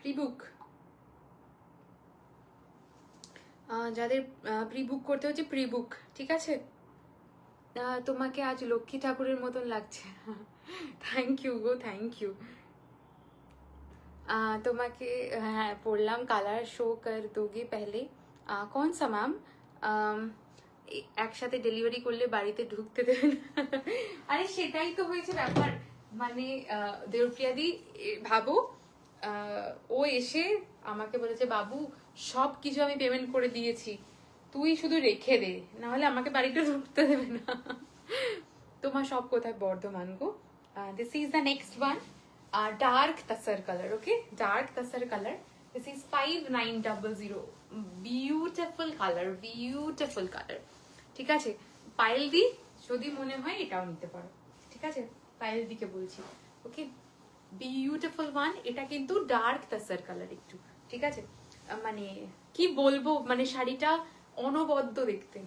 S1: প্রিবুক, যাদের প্রিবুক করতে হচ্ছে প্রিবুক। ঠিক আছে, তোমাকে আজ লক্ষ্মী ঠাকুরের মতন লাগছে। থ্যাংক ইউ গো, থ্যাংক ইউ। তোমাকে হ্যাঁ পড়লাম, কালার শো কর দোগে পেহলে। কোন সা ম্যাম? একসাথে ডেলিভারি করলে বাড়িতে ঢুকতে দেবে না। আরে সেটাই তো হয়েছে ব্যাপার, মানে দেবপ্রিয়াদি ভাবো, ও এসে আমাকে বলেছে বাবু সব কিছু আমি পেমেন্ট করে দিয়েছি, তুই শুধু রেখে দে, না হলে আমাকে বাড়িতে ঢুকতে দেবে না। তোমার সব কোথায়? বর্ধমান গো। This is the next one, dark tussar colour. Okay, dark tussar colour, this is 5900। Beautiful colour, beautiful colour. ঠিক আছে, পায়েল দি যদি মনে হয় এটাও নিতে পারো। ঠিক আছে, পায়েল দিকে বলছি। ওকে, বিউটিফুল ওয়ান, এটা কিন্তু ডার্ক তাসার কালার একটু। ঠিক আছে, মানে কি বলবো, মানে শাড়িটা অনবদ্য দেখতে।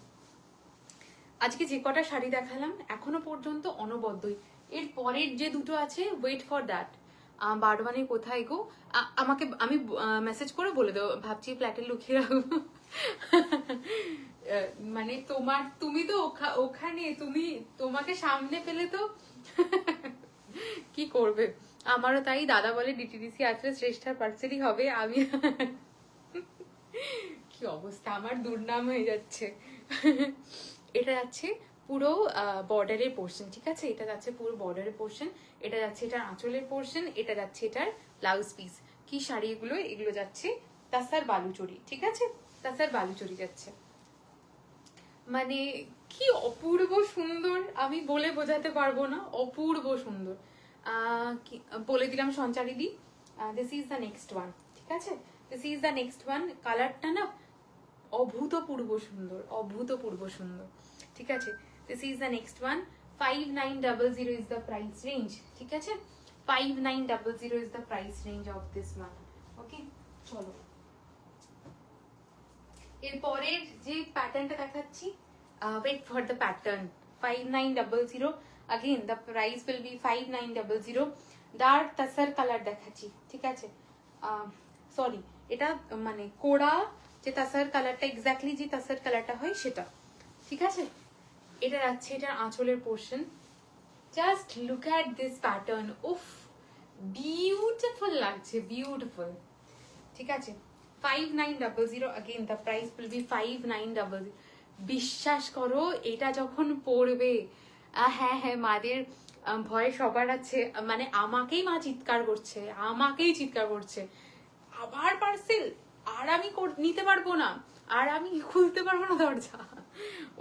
S1: আজকে যে কটা শাড়ি দেখালাম এখনো পর্যন্ত অনবদ্যই। এর পরের যে দুটো আছে ওয়েট ফর দ্যাট। বারবানি কোথায় গো? আমাকে আমি মেসেজ করে বলে দেবো, ভাবছি ফ্ল্যাটে লুকিয়ে রাখবো। মানে তুমি তো ওখানে, তোমাকে সামনে পেলে তো কি করবে। আমারও তাই, দাদা বলে ডিটিডিসি আসলে শ্রেষ্ঠার পার্সেলই হবে। আমি কি অবস্থা, আমার দুর্নাম হয়ে যাচ্ছে। এটা যাচ্ছে পুরো বর্ডারের পোর্শন। ঠিক আছে, এটা যাচ্ছে পুরো বর্ডারের পোর্শন, এটা যাচ্ছে এটার আঁচলের পোর্শন, এটা যাচ্ছে এটার ব্লাউজ পিস। কি শাড়ি এগুলো? এগুলো যাচ্ছে তাসার বালুচরি। ঠিক আছে, তাসার বালুচরি যাচ্ছে। মানে কি অপূর্ব সুন্দর, আমি বলে বোঝাতে পারবো না, অপূর্ব সুন্দর। বলে দিলাম সঞ্চারিদি, this is the next one. ঠিক আছে, this is the next one. কালারটা না অভূতপূর্ব সুন্দর, অভূতপূর্ব সুন্দর। ঠিক আছে, this is the next one. 5900 is the price range. ঠিক আছে, 5900 is the price range of this one. Okay, চলো এরপরের যে প্যাটার্নটা দেখাচ্ছি, wait for the pattern. 5900, again the price will be 5900। Dark tussar colour দেখাচ্ছি। ঠিক আছে, সরি, এটা মানে কোড়া যে তাসার কালারটা, এক্স্যাক্টলি যে তাসার কালারটা হয় সেটা। ঠিক আছে, এটা যাচ্ছে এটার আঁচলের portion. Just look at this pattern, উফ বিউটিফুল লাগছে, বিউটিফুল। ঠিক আছে, 5900, again the price will be 5900। বিশ্বাস করো এটা যখন পড়বে, হ্যাঁ হ্যাঁ, মাদের ভয় সবার আছে, মানে আমাকেই মা চিৎকার করছে, আমাকেই চিৎকার করছে, আবার পার্সেল, আর আমি নিতে পারবো না, আর আমি খুলতে পারবো না দরজা।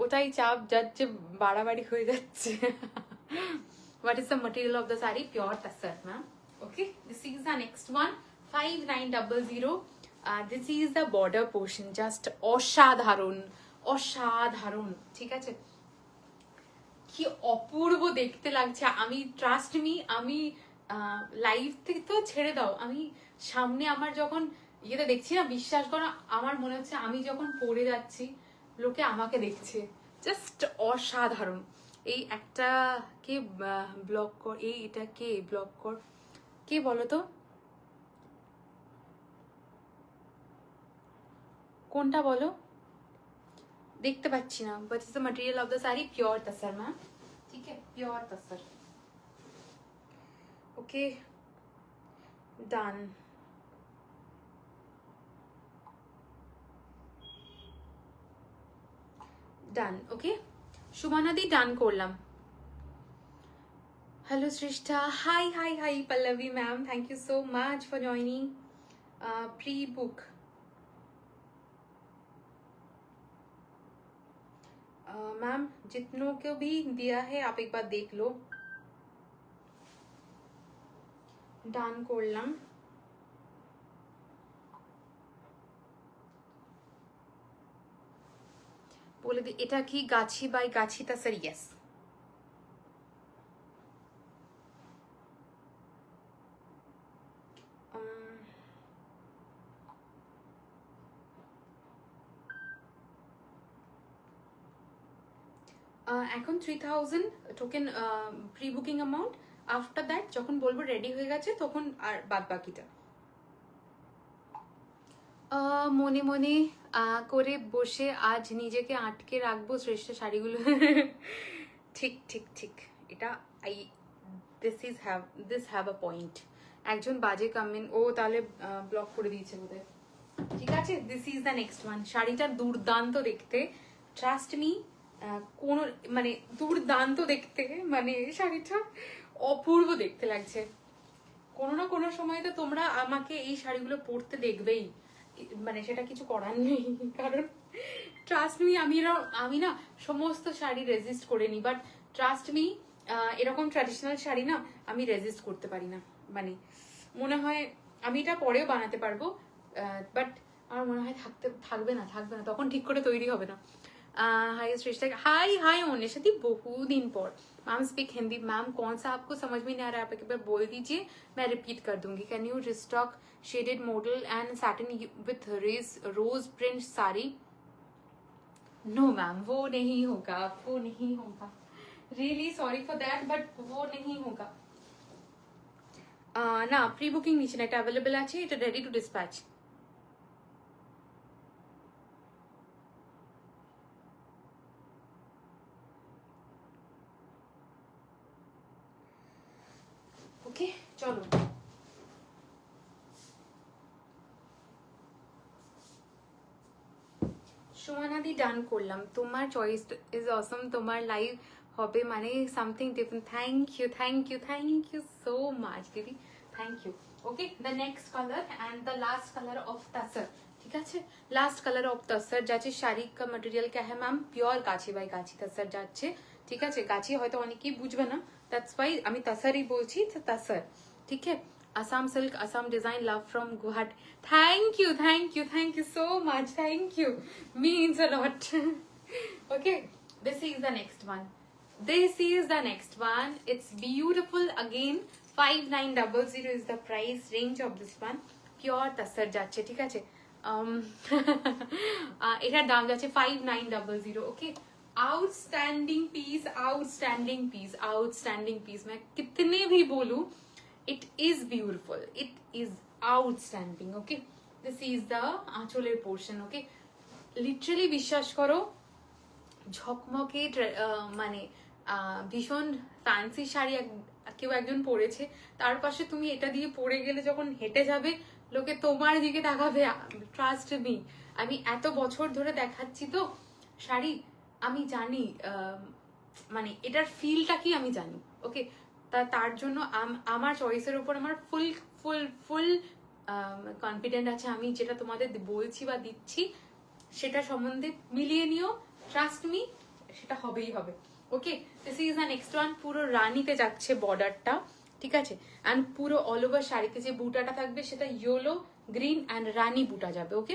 S1: ওটাই চাপ যাচ্ছে, বাড়াবাড়ি হয়ে যাচ্ছে। What is the material of the saree? Pure tassar, ma'am. Okay, this is the next one. 5900. This is the border portion. Just অসাধারণ, অসাধারণ। ঠিক আছে, কি অপূর্ব দেখতে লাগছে। আমি ট্রাস্ট মি, আমি লাইভ থেকে তো ছেড়ে দাও, আমি সামনে আমার যখন ইয়েতে দেখছি না, বিশ্বাস করো আমার মনে হচ্ছে আমি যখন পড়ে যাচ্ছি লোকে আমাকে দেখছে। জাস্ট অসাধারণ। এই একটা কে ব্লক কর, এটা কে ব্লক কর, কে বলো তো কোনটা বলো, দেখতে পাচ্ছি না। But is the material of the sari pure তাসার ma'am. ঠিক আছে, পিওর তাসার। ওকে, ডান। ডান, ওকে সুমানাদি, ডান করলাম। হ্যালো সৃষ্টা, hi hi hi Pallavi ma'am, thank you so much for joining. Pre book, ma'am जितनों को भी दिया है आप एक बार देख लो। ডান করলাম। বলে দি এটা কি গাছি বাই গাছি তাসার? ইয়েস। এখন 3000 token pre booking amount. After that যখন বলবো রেডি হয়ে গেছে তখন আর বাদ বাকিটা। মনে মনে করে বসে আজ নিজেকে আটকে রাখবো শ্রেষ্ঠ শাড়িগুলো। ঠিক ঠিক ঠিক, এটা I this have a point. একজন বাজে কমেন্ট, ও তাহলে ব্লক করে দিয়েছে বোধহয়। ঠিক আছে, this is the next one. শাড়িটা দুর্দান্ত দেখতে, ট্রাস্ট মি, কোন মানে দুর্দান্ত দেখতে, মানে শাড়িটা অপূর্ব দেখতে লাগছে। কোনো না কোনো সময় তো তোমরা আমাকে এই শাড়িগুলো পরতে দেখবেই, মানে সেটা কিছু করার নেই। কারণ ট্রাস্ট মি, আমি না সমস্ত শাড়ি রেজিস্ট করে নিই, বাট ট্রাস্ট মি এরকম ট্র্যাডিশনাল শাড়ি না আমি রেজিস্ট করতে পারি না। মানে মনে হয় আমি এটা পরেও বানাতে পারবো, বাট আমার মনে হয় থাকবে না, তখন ঠিক করে তৈরি হবে না। हाय श्रेष्ठा, हाय हाय ओनेशा बहुत दिन पर। Ma'am speak Hindi. मैम कौन सा आपको समझ में नहीं आ रहा है आप एक बार बोल दीजिए, मैं रिपीट कर दूंगी। Can you restock shaded model and satin with rose print sari? No ma'am, वो नहीं होगा, वो नहीं होगा। Really sorry for that, but वो नहीं होगा। না, প্রি বুকিং নিচে না, এটা অ্যাভেলেবেল আছে, এটা রেডি টু ডিসপ্যাচ। ওকে, চলো সুমানাদি, ডান করলাম। তোমার চয়েস ইজ অসম, তোমার লাইভ হবে মানে something different. Thank you, thank you, thank you so much দিদি, thank you. Okay, the next colour and the last colour of tussar. ঠিক আছে। লাস্ট কালার অফ তসর যাচ্ছে। শাড়ি কা মটেরিয়াল क्या है ম্যাম? পিওর গাছি বাই গাছি তসর যাচ্ছে, ঠিক আছে। গাছি হয়তো অনেকেই বুঝবে না, দ্যাটস ওয়াই আমি তসরই বলছি, তসর, ঠিক আছে। Assam silk, Assam design, love from Guwahati. Thank you, thank you, thank you so much, thank you, means a lot. Okay, this is the next one. This is the next one. It's beautiful again. 5900 is the price range of this one. Pure tasar যাচ্ছে, ঠিক আছে। এটার দাম যাচ্ছে 5900। Okay, outstanding piece, outstanding piece, outstanding piece. मैं कितने भी बोलूं, it is beautiful, it is outstanding. Okay, this is the आंचलेर portion. Okay, literally বিশ্বাস করো, ঝকমকে মানে ভীষণ ফ্যান্সি শাড়ি কেউ একজন পরেছে, তার পাশে তুমি এটা দিয়ে পরে গেলে যখন হেঁটে যাবে, লোকে তোমার দিকে তাকাবে। ট্রাস্ট মি, আমি এত বছর ধরে দেখাচ্ছি তো শাড়ি, আমি জানি মানে এটার ফিলটা কি আমি জানি। ওকে, তার জন্য আমার চয়েসের উপর আমার ফুল ফুল ফুল কনফিডেন্ট আছে। আমি যেটা তোমাদের বলছি বা দিচ্ছি সেটা সম্বন্ধে মিলিয়ে নিও, ট্রাস্ট মি, সেটা হবেই হবে। Okay, this is the next one. পুরো রানীতে যাচ্ছে বর্ডারটা, ঠিক আছে। অ্যান্ড পুরো অল ওভার শাড়িতে যে বুটাটা থাকবে সেটা ইয়েলো, গ্রিন অ্যান্ড রানী বুটা যাবে। ওকে,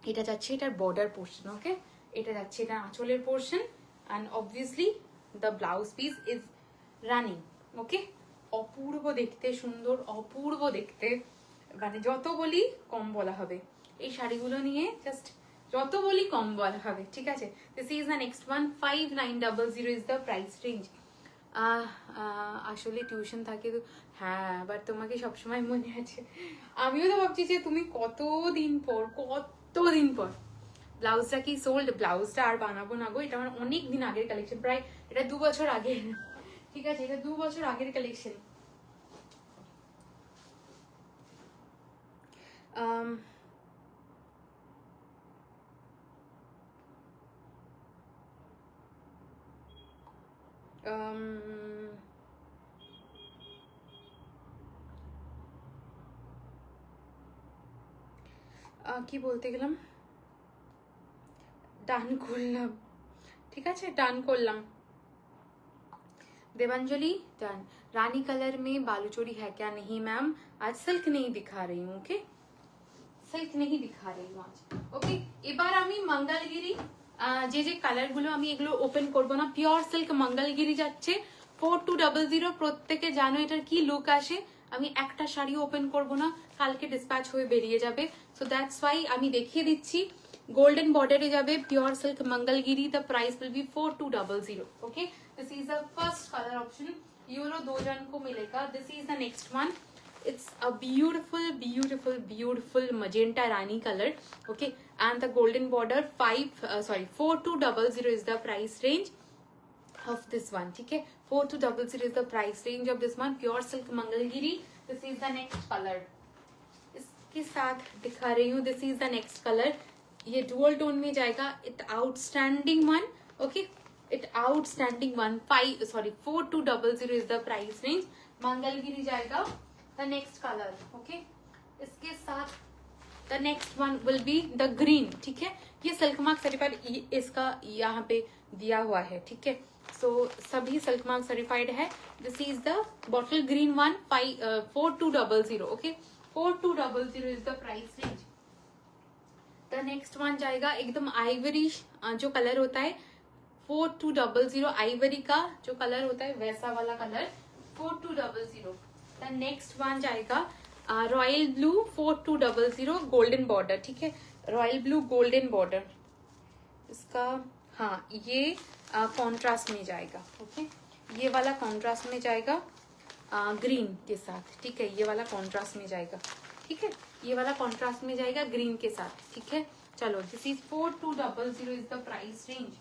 S1: এটা যাচ্ছে এটার বর্ডার পোর্শন। ওকে, এটা যাচ্ছে এটা আঁচলের portion, and obviously the blouse piece is running. Okay, অপূর্ব দেখতে, সুন্দর, অপূর্ব দেখতে, মানে যত বলি কম বলা হবে এই শাড়িগুলো নিয়ে, জাস্ট যত বলি কম বলা হবে, ঠিক আছে। This is the next one. 5900 is the price range. আসলে টিউশন থাকে তো, হ্যাঁ, বাট তোমাকে সবসময় মনে আছে। আমিও তো ভাবছি যে তুমি কতদিন পর ব্লাউজটা কি সোল্ড, ব্লাউজটা আর বানাবো না গো, এটা আমার অনেক দিন আগের কালেকশন, প্রায় এটা 2 বছর আগে, ঠিক আছে, এটা 2 বছর আগের কালেকশন। কি বলতে গেলাম, ডান করলাম, ঠিক আছে, ডান করলাম। देवांजलि डन। रानी कलर में बालूचोरी है क्या? नहीं मैम, आज सिल्क नहीं दिखा रही हूँ। ओके, सिल्क नहीं दिखा रही हूँ आज। ओके, এবার আমি মঙ্গলগিরি যে কালারগুলো আমি এগুলো ওপেন করব না, পিওর সিল্ক মঙ্গলগিরি যাচ্ছে 4200। প্রত্যেকে জানো এটার কি লুক আসে। আমি একটা শাড়ি ওপেন করব না, কালকে ডিসপ্যাচ হয়ে বেরিয়ে যাবে, সো দ্যাটস ওয়াই আমি দেখিয়ে দিচ্ছি। গোল্ডেন বর্ডারে যাবে pure silk Mangalagiri, the price will B 4200। Okay, this is the first colour option, euro 2 जन को मिलेगा। This is the next one. It's a beautiful, beautiful, beautiful magenta rani color. Okay, and the golden border 4200 is the price range of this one. Okay, 4200 is the price range of this one. Pure silk mangalgiri. This is the next color. इसके साथ दिखा रही हूँ, this is the next color. ये dual tone में जाएगा। It outstanding one. Okay, it outstanding one। 4200 is the price range. mangalgiri जाएगा। The next color, okay, इसके साथ the next one will be the green। ठीक है, ये सिल्क मार्क सर्टिफाइड इसका यहाँ पे दिया हुआ है, ठीक है, सो सभी सिल्क मार्क सर्टिफाइड है। This is the bottle green one, 4200। Okay, 4200 is the price range. The next one जाएगा एकदम आइवरी जो कलर होता है, 4200 आइवरी का जो कलर होता है वैसा वाला कलर 4200। द नेक्स्ट वन जाएगा रॉयल ब्लू 4200 गोल्डन बॉर्डर। ठीक है, रॉयल ब्लू गोल्डन बॉर्डर इसका, हाँ, ये कॉन्ट्रास्ट में जाएगा। ओके, ये वाला कॉन्ट्रास्ट में जाएगा ग्रीन के साथ। ठीक है, ये वाला कॉन्ट्रास्ट में जाएगा। ठीक है, ये वाला कॉन्ट्रास्ट में जाएगा ग्रीन के साथ। ठीक है, चलो, this is 4200 is the price range.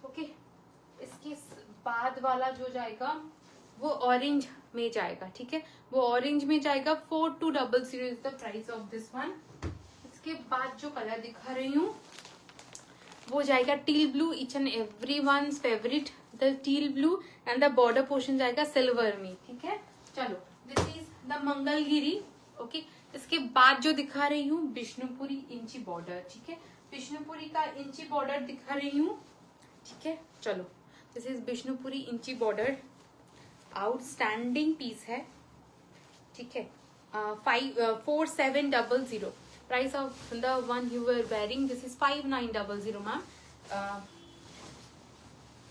S1: Okay, इसके बाद वाला जो जाएगा वो ऑरेंज में जाएगा। ठीक है, वो ऑरेंज में जाएगा। 4200 is the price of this one. इसके बाद जो कलर दिखा रही हूँ वो जाएगा teal blue, each and every one favourite, the teal blue, and the border portion जाएगा सिल्वर में। ठीक है, चलो, this is the Mangalagiri. Okay, इसके बाद जो दिखा रही हूँ विष्णुपुरी इंची बॉर्डर, ठीक है, विष्णुपुरी का इंची बॉर्डर दिखा रही हूँ, ठीक है। चलो, दिस इज विष्णुपुरी इंची बॉर्डर, आउटस्टैंडिंग पीस है, ठीक है। 4700 price of the one you are wearing, this is 5900 ma'am.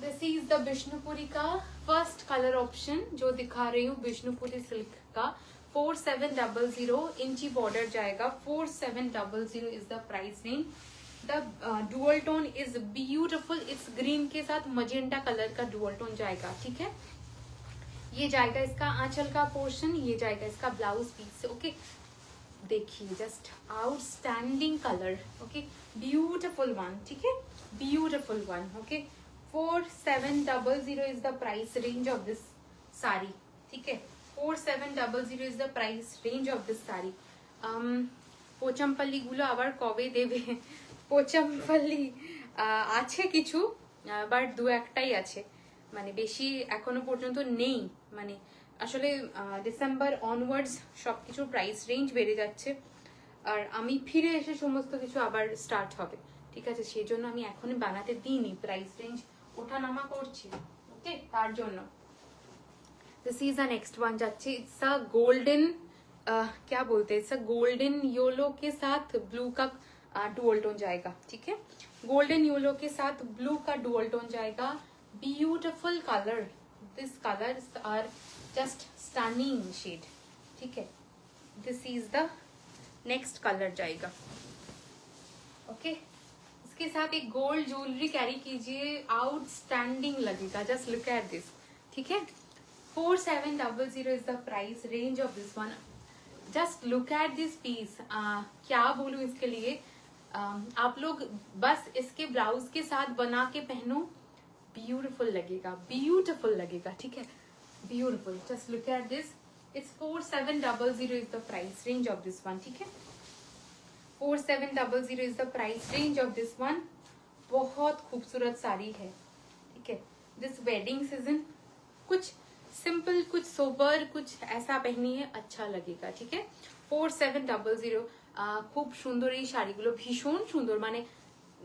S1: This is the Vishnupuri का फर्स्ट कलर ऑप्शन जो दिखा रही हूँ, विष्णुपुरी सिल्क का 4700 इंची बॉर्डर जाएगा, 4700 is the price range. The dual tone is beautiful, it's green के साथ मजेंटा कलर का डुअल टोन जाएगा, ठीक है। ये जाएगा इसका आंचल का पोर्शन, ये जाएगा इसका ब्लाउज पीस, ओके। देखिए just outstanding colour, okay, beautiful one, ठीक है, beautiful one, okay. 4700 is the price range of this sari, ठीक है, 4700 is the price range of this sari. Pochampally গুলো আবার কবে দেবে? পোচামপাল্লি আছে কিছু, বাট দু একটাই আছে, মানে বেশি এখনো পর্যন্ত নেই। মানে আসলে ডিসেম্বর অনওয়ার্ডস সবকিছুর প্রাইস রেঞ্জ বেড়ে যাচ্ছে, আর আমি ফিরে এসে সমস্ত কিছু আবার স্টার্ট হবে, ঠিক আছে, সেই জন্য আমি এখনই বানাতে দিইনি, প্রাইস রেঞ্জ ওঠানামা করছি, ওকে, তার জন্য। This is the next one जाच्छे, इट्स अ गोल्डन, क्या बोलते हैं, इट्स अ गोल्डन योलो के साथ ब्लू का डुअल टोन जाएगा, ठीक है, गोल्डन योलो के साथ ब्लू का डुअल टोन जाएगा, beautiful colour, this colours are just stunning shade, ठीक है। This is the next colour जाएगा, ओके। इसके साथ एक गोल्ड ज्वेलरी कैरी कीजिए, आउटस्टैंडिंग लगेगा, जस्ट लुक एट दिस, ठीक है। 4700 is the price range of this one. Just look at this piece. क्या बोलूं इसके लिए, आप लोग बस इसके ब्लाउज के साथ बना के पहनो, ब्यूटिफुल लगेगा, ब्यूटिफुल लगेगा, ठीक है, beautiful. Just look at this, it's 4700 is the price range of this one, ठीक है, 4700 is the price range of this one। बहुत खूबसूरत साड़ी है, ठीक है। दिस वेडिंग सीजन कुछ सिंपल, कुछ सोबर, कुछ ऐसा पहनिए, अच्छा लगेगा, ठीक है। 4700 খুব সুন্দর এই শাড়িগুলো, ভীষণ সুন্দর, মানে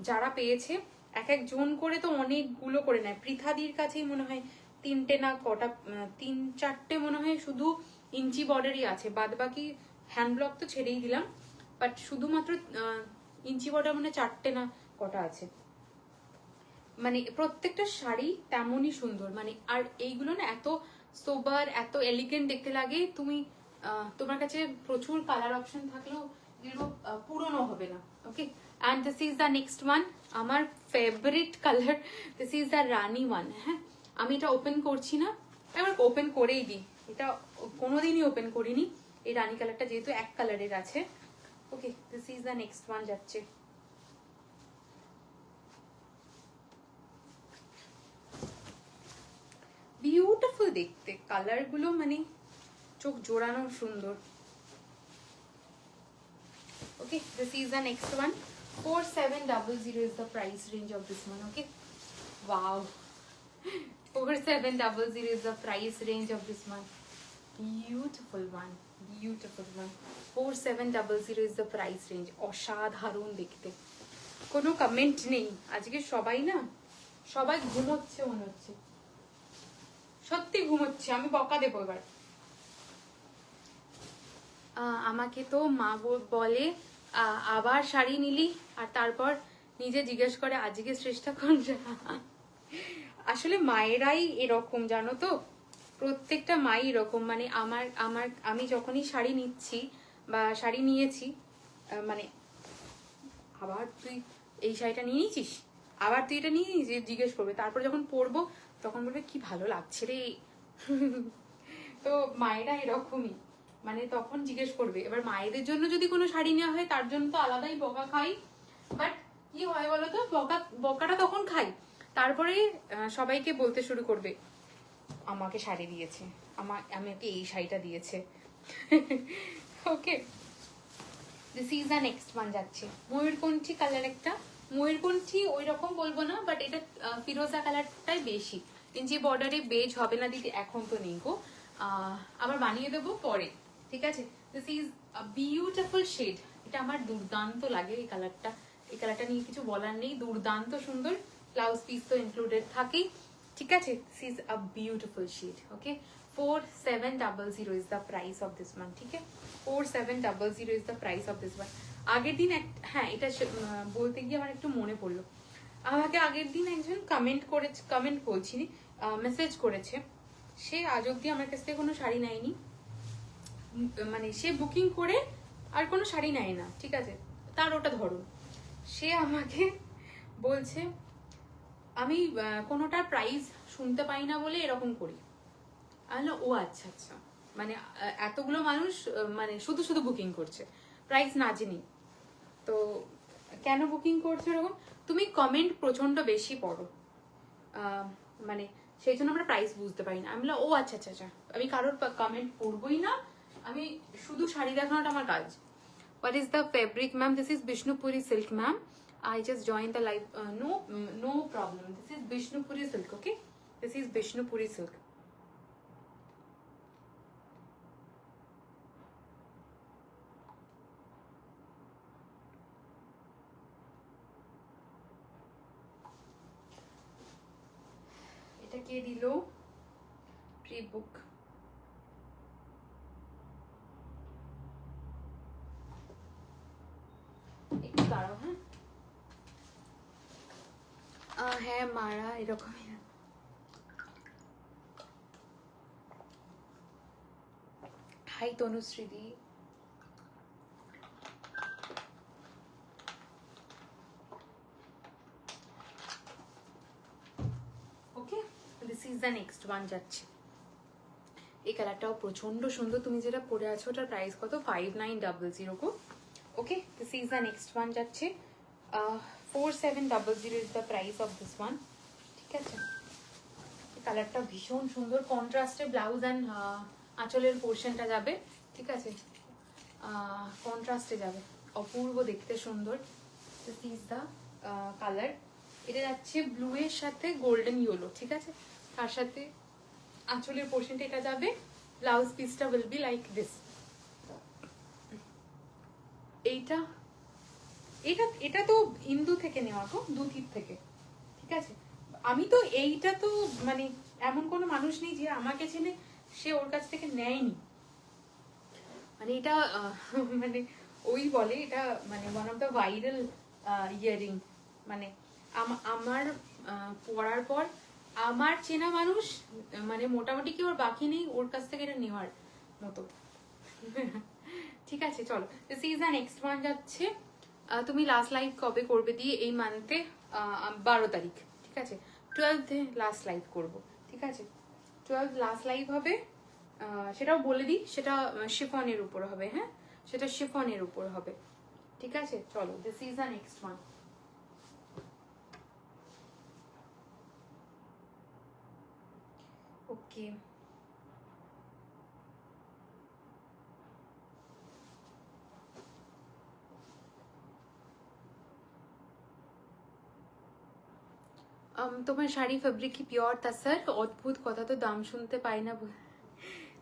S1: যারা পেয়েছে এক এক জন করে তো অনেকগুলো করে নেয়। পৃথাদির কাছেই মনে হয় তিনটে না কটা, 3-4টে মনে হয় শুধু ইঞ্চি বর্ডারই আছে, বাদ বাকি হ্যান্ড ব্লক তো ছেড়েই দিলাম, বাট শুধুমাত্র ইঞ্চি বর্ডার মানে 4টে না কটা আছে। মানে প্রত্যেকটা শাড়ি তেমনই সুন্দর, মানে আর এইগুলো না এত সোবার, এত এলিগেন্ট দেখতে লাগে, তুমি তোমার কাছে প্রচুর কালার অপশন থাকলেও এগুলো পুরনো হবে না, okay. And this is the next one, আমার favourite colour, this is the রানি ওয়ান। হ্যাঁ, আমি এটা ওপেন করছি না, এবার ওপেন করেই দিই, এটা কোনোদিনই ওপেন করিনি, এই রানি কালারটা যেহেতু এক কালারের আছে, okay. This is the next one যাচ্ছে, বিউটিফুল দেখতে, কালার গুলো মানে চোখ জোড়ানো সুন্দর, okay. This is the next one, 4700 is the price range of this one, okay. Wow, 4700 is the price range of this one, beautiful one, beautiful one, 4700 is the price range, অসাধারণ দেখতে, কোনো comment নেই আজকে, সবাই না, সবাই ঘুমোচ্ছে মনে হচ্ছে, সত্যি ঘুমোচ্ছে, আমি বকা দেবো এবার। আমাকে তো মা বলে আবার শাড়ি নিলি, আর তারপর নিজে জিজ্ঞেস করে আজকে শ্রেষ্ঠা কোনটা। আসলে মায়েরাই এরকম, জানো তো, প্রত্যেকটা মাই এরকম, মানে আমি যখনই শাড়ি নিচ্ছি বা শাড়ি নিয়েছি, মানে আবার তুই এই শাড়িটা নিয়ে নিয়েছিস, আবার তুই এটা নিয়ে নিয়েছিস জিজ্ঞেস করবে, তারপর যখন পরবো তখন বলবে কি ভালো লাগছে রে। তো মায়েরা এরকমই, মানে তখন জিজ্ঞেস করবে। এবার মায়েদের জন্য যদি কোনো শাড়ি নেওয়া হয় তার জন্য তো আলাদাই বকা খাই, বাট কি হয় বলতো, বকাটা তখন খাই, তারপরে সবাইকে বলতে শুরু করবে আমাকে শাড়ি দিয়েছে, আমাকে এই শাড়িটা দিয়েছে, okay. This is the next one যাচ্ছে, ময়ূরকণ্ঠী কালার একটা, ময়ূরকণ্ঠী ওই রকম বলবো না, বাট এটা ফিরোজা কালারটাই বেশি, ইঞ্চি বর্ডারে বেজ হবে না দিদি, এখন তো নেই গো, আবার বানিয়ে দেবো পরে, ঠিক আছে। দিস ইজ বিউটিফুল শেড, এটা আমার দুর্দান্ত লাগে এই কালারটা। এই কালারটা নিয়ে কিছু বলার নেই, দুর্দান্ত সুন্দর। ব্লাউজ পিস তো ইনক্লুডেড থাকেই, ঠিক আছে। This is a beautiful shade, okay. 4700 is the price of this one, ঠিক আছে। 4700 is the price of this one. আগের দিন হ্যাঁ, এটা বলতে গিয়ে আমার একটু মনে পড়লো, আমাকে আগের দিন একজন কমেন্ট বলছি, মেসেজ করেছে। সে আজ অব্দি আমার কাছ থেকে কোনো শাড়ি নেয়নি, মানে সে বুকিং করে আর কোনো শাড়ি নেয় না, ঠিক আছে, তার ওটা ধরুন। সে আমাকে বলছে আমি কোনোটার প্রাইস শুনতে পাই না বলে এরকম করি। আমি ও আচ্ছা আচ্ছা, মানে এতগুলো মানুষ মানে শুধু শুধু বুকিং করছে প্রাইস না জেনে, তো কেন বুকিং করছো এরকম? তুমি কমেন্ট প্রচন্ড বেশি পড়ো, মানে সেই জন্য আমরা প্রাইস বুঝতে পারি না। আমি বললাম ও আচ্ছা আচ্ছা আচ্ছা, আমি কারোর কমেন্ট পড়বই না, আমি শুধু শাড়ি দেখানোটা আমার কাজ। What is the fabric, ma'am? This is Bishnupuri silk, ma'am. I just joined the live. No problem. This is Bishnupuri silk, okay? This is Bishnupuri silk. এটা কে দিল? প্রি-বুক। একটু দাঁড়াও, হ্যাঁ। হ্যাঁ মারা এরকমই। হাই তনুশ্রীদি। Okay, this is the next one যাচ্ছে। এই কালারটাও প্রচন্ড সুন্দর, তুমি যেটা পরে আছো ওটার প্রাইস কত? 5900 গো। Okay, this is the next one যাচ্ছে। 4700 is the price of this one, ঠিক আছে। কালারটা ভীষণ সুন্দর, কন্ট্রাস্টে ব্লাউজ অ্যান্ড আঁচলের পোর্শনটা যাবে, ঠিক আছে, কন্ট্রাস্টে যাবে, অপূর্ব দেখতে সুন্দর। This is the colour. এটা যাচ্ছে ব্লু এর সাথে গোল্ডেন ইয়েলো, ঠিক আছে। তার সাথে আঁচলের পোর্শনটা এটা যাবে, ব্লাউজ পিসটা উইল বি লাইক দিস। এইটা এটা এটা তো ইন্দু থেকে নেওয়া গো, দুতির থেকে, ঠিক আছে। আমি তো এইটা তো মানে এমন কোনো মানুষ নেই যে আমাকে চেনে সে ওর কাছ থেকে নেয়নি, মানে এটা মানে ওই বলে এটা মানে one of the viral earring, মানে আমার পড়ার পর আমার চেনা মানুষ মানে মোটামুটি কি ওর বাকি নেই ওর কাছ থেকে এটা নেওয়ার মতো। ঠিক আছে, চলো this is the next one যাচ্ছে। তুমি লাস্ট লাইভ কবে করবে দিয়ে? এই মান্থে 12 তারিখ, ঠিক আছে। 12th লাস্ট লাইভ করব, ঠিক আছে। 12th লাস্ট লাইভ হবে, সেটাও বলে দিই, সেটা শিফনের উপর হবে, হ্যাঁ সেটা শিফনের উপর হবে, ঠিক আছে। চলো this is the next one. Okay, তোমার শাড়ি ফেব্রিক কি পিওর? তা স্যার অদ্ভুত কথা তো, দাম শুনতে পাই না,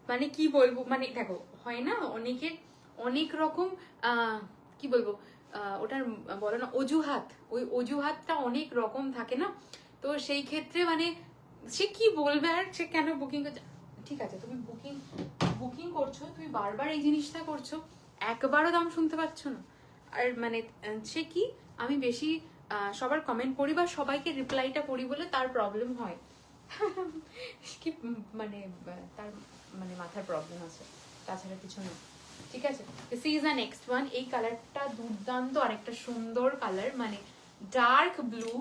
S1: মানে কি বলবো, মানে দেখো হয় না অনেকের অনেক রকম কি বলবো ওটার বলো না অজুহাত, ওই অজুহাতটা অনেক রকম থাকে না, তো সেই ক্ষেত্রে মানে সে কি বলবে আর সে কেন বুকিং করছে। ঠিক আছে, তুমি বুকিং করছো, তুমি বারবার এই জিনিসটা করছো, একবারও দাম শুনতে পাচ্ছ না। আর মানে সে কি, আমি বেশি সবার কমেন্ট পড়ি বা সবাইকে রিপ্লাইটা করি বলে তার প্রবলেম হয়। কি মানে তার মানে মাথার প্রবলেম আছে, তাছাড়া কিছু না, ঠিক আছে। This is the next one. এই কালারটা দুর্দান্ত, আরেকটা সুন্দর কালার, মানে ডার্ক ব্লু,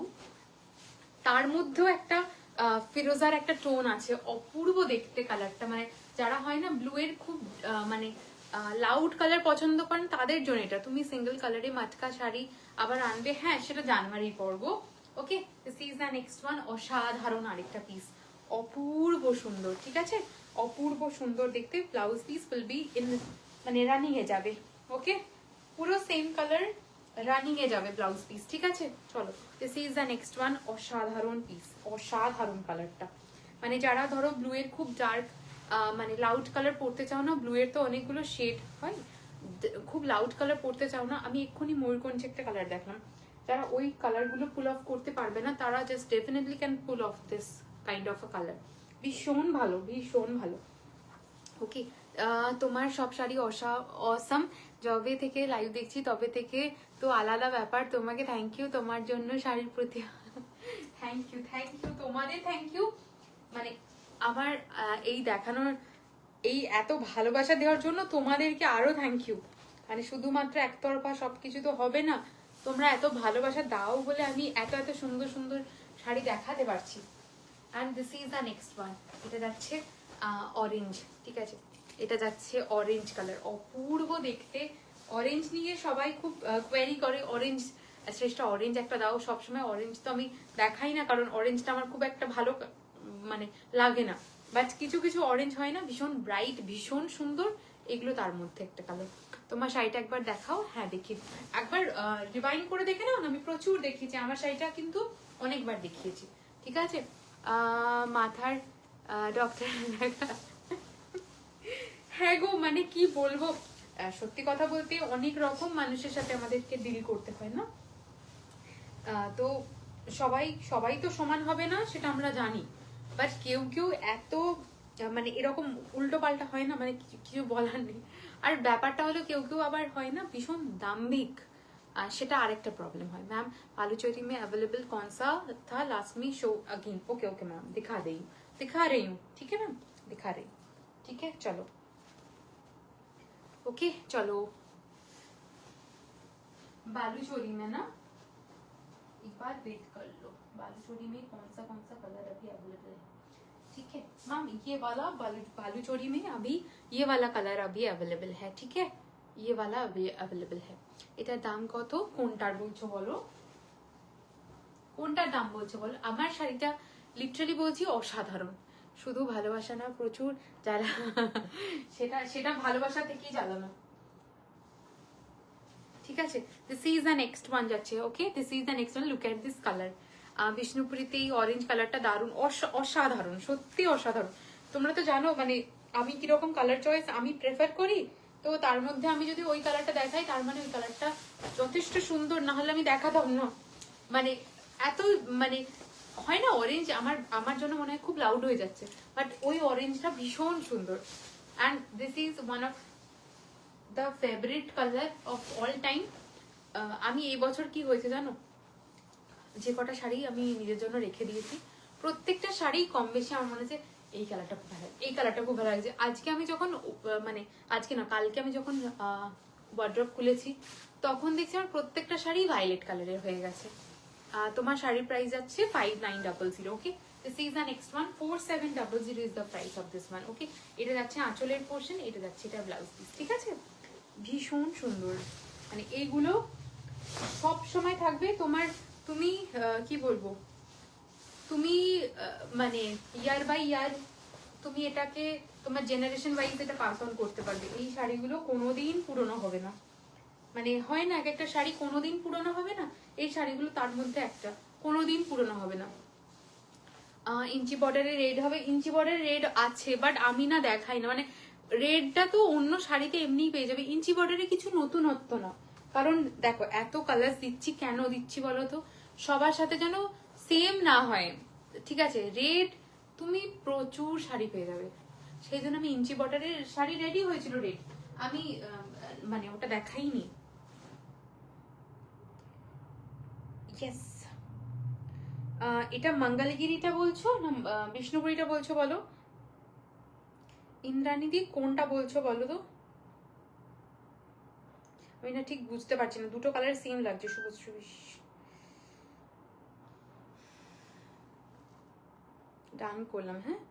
S1: তার মধ্যেও একটা ফিরোজার একটা টোন আছে, অপূর্ব দেখতে কালারটা। মানে যারা হয় না ব্লু এর খুব মানে লাউড কালার পছন্দ করেন তাদের জন্য এটা। তুমি সিঙ্গেল কালারে মাটকা শাড়ি আবার আনবে, হ্যাঁ সেটা জানুয়ারি পরবো। Okay, this is the next one. অসাধারণ আরেকটা পিস, অপূর্ব সুন্দর, ঠিক আছে, অপূর্ব সুন্দর দেখতে। Blouse piece will be in মানে রানিং এ যাবে, ওকে, পুরো সেম কালার রানিং এ যাবে ব্লাউজ পিস, ঠিক আছে। চলো this is the next one. অসাধারণ পিস, অসাধারণ কালারটা, মানে যারা ধরো ব্লু এর খুব ডার্ক মানে লাউড কালার পরতে চাও না, ব্লু এর তো অনেকগুলো শেড হয়, খুব লাউড কালার পরতে চাও না, আমি এক্ষুনি ময়ূরকণ্ঠী একটা কালার দেখলাম, যারা ওই কালারগুলো পুল অফ করতে পারবে না তারা just definitely can pool of this kind of a colour. ভীষণ ভালো, ভীষণ ভালো। ওকে, তোমার সব শাড়ি অসাম, যবে থেকে লাইভ দেখছি তবে থেকে তো আলাদা ব্যাপার। তোমাকে থ্যাংক ইউ তোমার জন্য শাড়ির প্রতি। থ্যাংক ইউ, থ্যাংক ইউ, তোমাদের থ্যাংক ইউ। মানে আমার এই দেখানোর, এই এত ভালোবাসা দেওয়ার জন্য তোমাদেরকে আরো থ্যাংক ইউ। মানে শুধুমাত্র একতরফা সবকিছু তো হবে না, তোমরা এত ভালোবাসা দাও বলে আমি এত এত সুন্দর সুন্দর শাড়ি দেখাতে পারছি। And this is the next one. এটা যাচ্ছে অরেঞ্জ, ঠিক আছে, এটা যাচ্ছে অরেঞ্জ কালার, অপূর্ব দেখতে। অরেঞ্জ নিয়ে সবাই খুব কোয়েরি করে, অরেঞ্জ শ্রেষ্ঠ অরেঞ্জ একটা দাও। সবসময় অরেঞ্জ তো আমি দেখাই না, কারণ অরেঞ্জটা আমার খুব একটা ভালো মানে লাগে না, বাট কিছু কিছু অরেঞ্জ হয় না ভীষণ ব্রাইট, ভীষণ সুন্দর, এগুলো তার মধ্যে একটা কালার। তোমার শাড়িটা একবার দেখাও। হ্যাঁ দেখি, একবার রিভাইন্ড করে দেখে নাও, আমি প্রচুর দেখিয়েছি, আমার শাড়িটা কিন্তু অনেকবার দেখিয়েছি, ঠিক আছে। মাথার ডক্টর। হ্যাঁ গো, মানে কি বলবো, সত্যি কথা বলতে অনেক রকম মানুষের সাথে আমাদেরকে ডিল করতে হয় না, তো সবাই সবাই তো সমান হবে না সেটা আমরা জানি, বাট কেউ কেউ এত মানে এরকম উল্টো পাল্টা হয় না, মানে কিছু বলার নেই। আর ব্যাপারটা হলো কেউ কেউ আবার হয় না ভীষণ দাম্ভিক, সেটা আরেকটা প্রॉब्लम है। मैम बालूचोरी में अवेलेबल कौन सा था लास्ट में show again. Okay okay ma'am, दिखा रही हूँ, ठीक है मैम, दिखा रही हूँ, ठीक है, चलो ओके चलो। बालूचोरी में ना एक बार वेट कर लो, बालूचोरी में कौन सा कलर अभी अवेलेबल है, ठीक है मैम, ये वाला बालूचोरी में अभी ये वाला कलर अभी अवेलेबल है, ठीक है, ये वाला अभी अवेलेबल है। এটার দাম কত, কোনটার বলছো বলো, কোনটার দাম বলছো বলো। আমার শাড়িটা লিটারালি বলছি অসাধারণ, শুধু ভালোবাসা না, প্রচুর জ্বালা, সেটা সেটা ভালোবাসা থেকেই জ্বালানো, ঠিক আছে। This is the next one যাচ্ছে। Okay, this is the next one, look at this colour. বিষ্ণুপুরীতে এই অরেঞ্জ কালারটা দারুণ, অসাধারণ, সত্যি অসাধারণ। তোমরা তো জানো মানে আমি কিরকম কালার চয়েস আমি প্রেফার করি, তো তার মধ্যে আমি যদি ওই কালারটা দেখাই তার মানে ওই কালারটা যথেষ্ট সুন্দর, না হলে আমি দেখাতাম না। মানে এত মানে হয় না অরেঞ্জ, আমার জন্য মনে হয় খুব লাউড হয়ে যাচ্ছে, বাট ওই অরেঞ্জটা ভীষণ সুন্দর। And this is one of the favourite colour of all time. আমি এই বছর কি হয়েছে জানো, যে কটা শাড়ি আমি নিজের জন্য রেখে দিয়েছি, প্রত্যেকটা শাড়ি কম বেশি আমার মনে হচ্ছে এই কালারটা খুব ভালো লাগে, এই কালারটা খুব ভালো লাগছে। আজকে আমি যখন মানে আজকে না কালকে আমি যখন ওয়ার্ড্রপ খুলেছি তখন দেখছি আমার প্রত্যেকটা শাড়ি ভায়োলেট কালারের হয়ে গেছে। তোমার শাড়ির প্রাইস যাচ্ছে 5900। Okay, this is the next one, 4700 is the price of this one. Okay, এটা যাচ্ছে আঁচলের পোর্শন, এটা যাচ্ছে এটা ব্লাউজ পিস, ঠিক আছে, ভীষণ সুন্দর। মানে এইগুলো সব সময় থাকবে তোমার, তুমি কি বলবো, তুমি মানে ইয়ার বাই ইয়ার তুমি এটাকে তোমার জেনারেশন ওয়াইজ এটা পাস অন করতে পারবে। এই শাড়িগুলো কোনোদিন পুরনো হবে না, মানে হয় না এক একটা শাড়ি কোনোদিন পুরনো হবে না, এই শাড়িগুলো তার মধ্যে একটা, কোনোদিন পুরনো হবে না। ইঞ্চি বর্ডারের রেড হবে, ইঞ্চি বর্ডারের রেড আছে বাট আমি না দেখাই না, মানে রেডটা তো অন্য শাড়িতে এমনিই পেয়ে যাবে, ইঞ্চি বর্ডারে কিছু নতুনত্ব না। কারণ দেখো এত কালার দিচ্ছি, কেন দিচ্ছি বলো তো, সবার সাথে যেন সেম না হয়, ঠিক আছে। রেড তুমি প্রচুর শাড়ি পেয়ে যাবে, সেই জন্য আমি ইঞ্চি বর্ডারের শাড়ি রেডি হয়েছিল রেড, আমি মানে ওটা দেখাইনি। ইয়েস, এটা মঙ্গলগিরিটা বলছো না বিষ্ণুপুরীটা বলছো বলো, ইন্দ্রাণীদি কোনটা বলছো বলো তো, আমি না ঠিক বুঝতে পারছি না, দুটো কালার সেম লাগছে। শুভশ্রী ডান করলাম, হ্যাঁ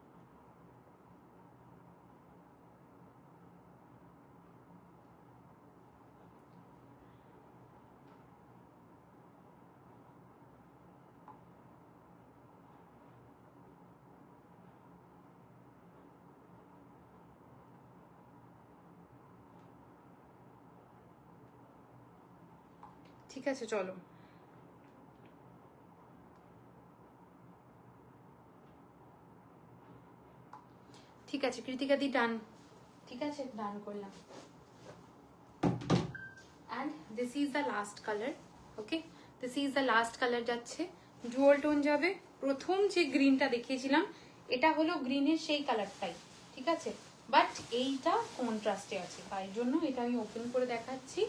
S1: ঠিক আছে চলো। ঠিক আছে কৃতিকা দি ডান, ঠিক আছে ডান করলাম। And this is the last colour. Okay, this is the last colour যাচ্ছে, ডুয়াল টোন যাবে। প্রথম যে গ্রিনটা দেখিয়েছিলাম এটা হলো গ্রিনের সেই কালারটাই, ঠিক আছে, বাট এইটা কন্ট্রাস্টে আছে, তাই জন্য এটা আমি ওপেন করে দেখাচ্ছি।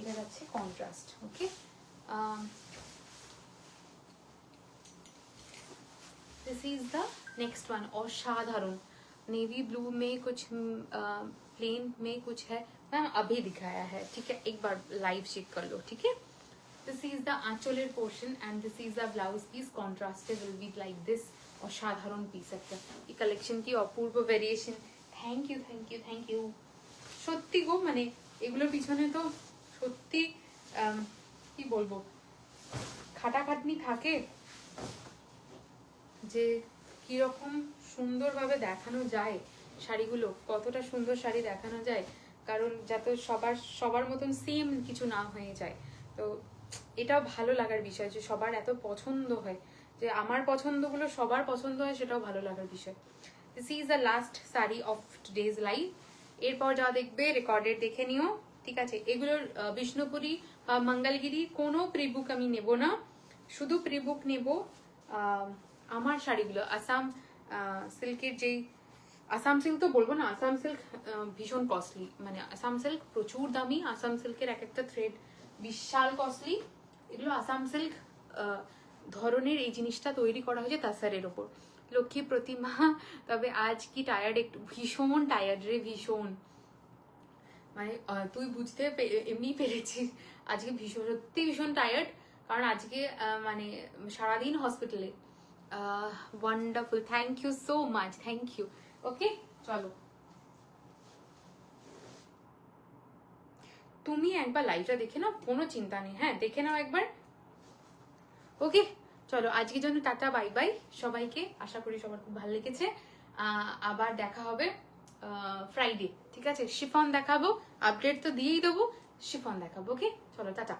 S1: এটা যাচ্ছে contrast. Okay, this is the next one. असाधारण नेवी ब्लू में कुछ प्लेन में कुछ है, मैम अभी दिखाया है, ठीक है, एक बार लाइव चेक कर लो, ठीक है। दिस इज द आंचलेर portion and this is the blouse piece, contrasted will be like this. असाधारण पिस একটা, এই কালেকশন কি অপূর্ব variation. Thank you thank you thank you. সত্যি গো, মানে এগুলোর পিছনে তো সত্যি কি বলবো, খাটাখাটনি থাকে, যে কিরকম সুন্দরভাবে দেখানো যায় শাড়িগুলো, কতটা সুন্দর শাড়ি দেখানো যায়, কারণ যাতে সবার মতন সেম কিছু না হয়ে যায়। তো এটাও ভালো লাগার বিষয় যে সবার এত পছন্দ হয়, যে আমার পছন্দগুলো সবার পছন্দ হয়, সেটাও ভালো লাগার বিষয়। This is the last sari of today's live. এরপর যা দেখবে রেকর্ডেড দেখে নিও, ঠিক আছে। এগুলোর বিষ্ণুপুরি বা মঙ্গলগিরি কোনো প্রিবুক আমি নেব না, শুধু প্রিবুক নেব আমার শাড়িগুলো। আসাম সিল্কের যেই, আসাম সিল্ক তো বলবো না, আসাম সিল্ক ভীষণ কস্টলি, মানে আসাম সিল্ক প্রচুর দামি, আসাম সিল্কের এক একটা থ্রেড বিশাল কস্টলি। এগুলো আসাম সিল্ক ধরনের এই জিনিসটা তৈরি করা হয়েছে তাসারের ওপর। লক্ষ্মী প্রতিমা, তবে আজ কি টায়ার্ড, একটু ভীষণ টায়ার্ড রে, ভীষণ, মানে তুই বুঝতে এমনি পেরেছিস আজকে ভীষণ, সত্যি ভীষণ টায়ার্ড, কারণ আজকে মানে সারাদিন হসপিটালে। Wonderful, thank you so much, thank you. Okay, চলো তুমি একবার লাইভটা দেখে নাও, কোনো চিন্তা নেই, হ্যাঁ দেখে নাও একবার। ওকে, চলো আজকের জন্য টাটা, বাই বাই সবাইকে। আশা করি সবার খুব ভালো লেগেছে। আবার দেখা হবে ফ্রাইডে, ঠিক আছে। শিফন দেখাবো, আপডেট তো দিয়েই দেবো, শিফন দেখাবো। ওকে, চলো টাটা।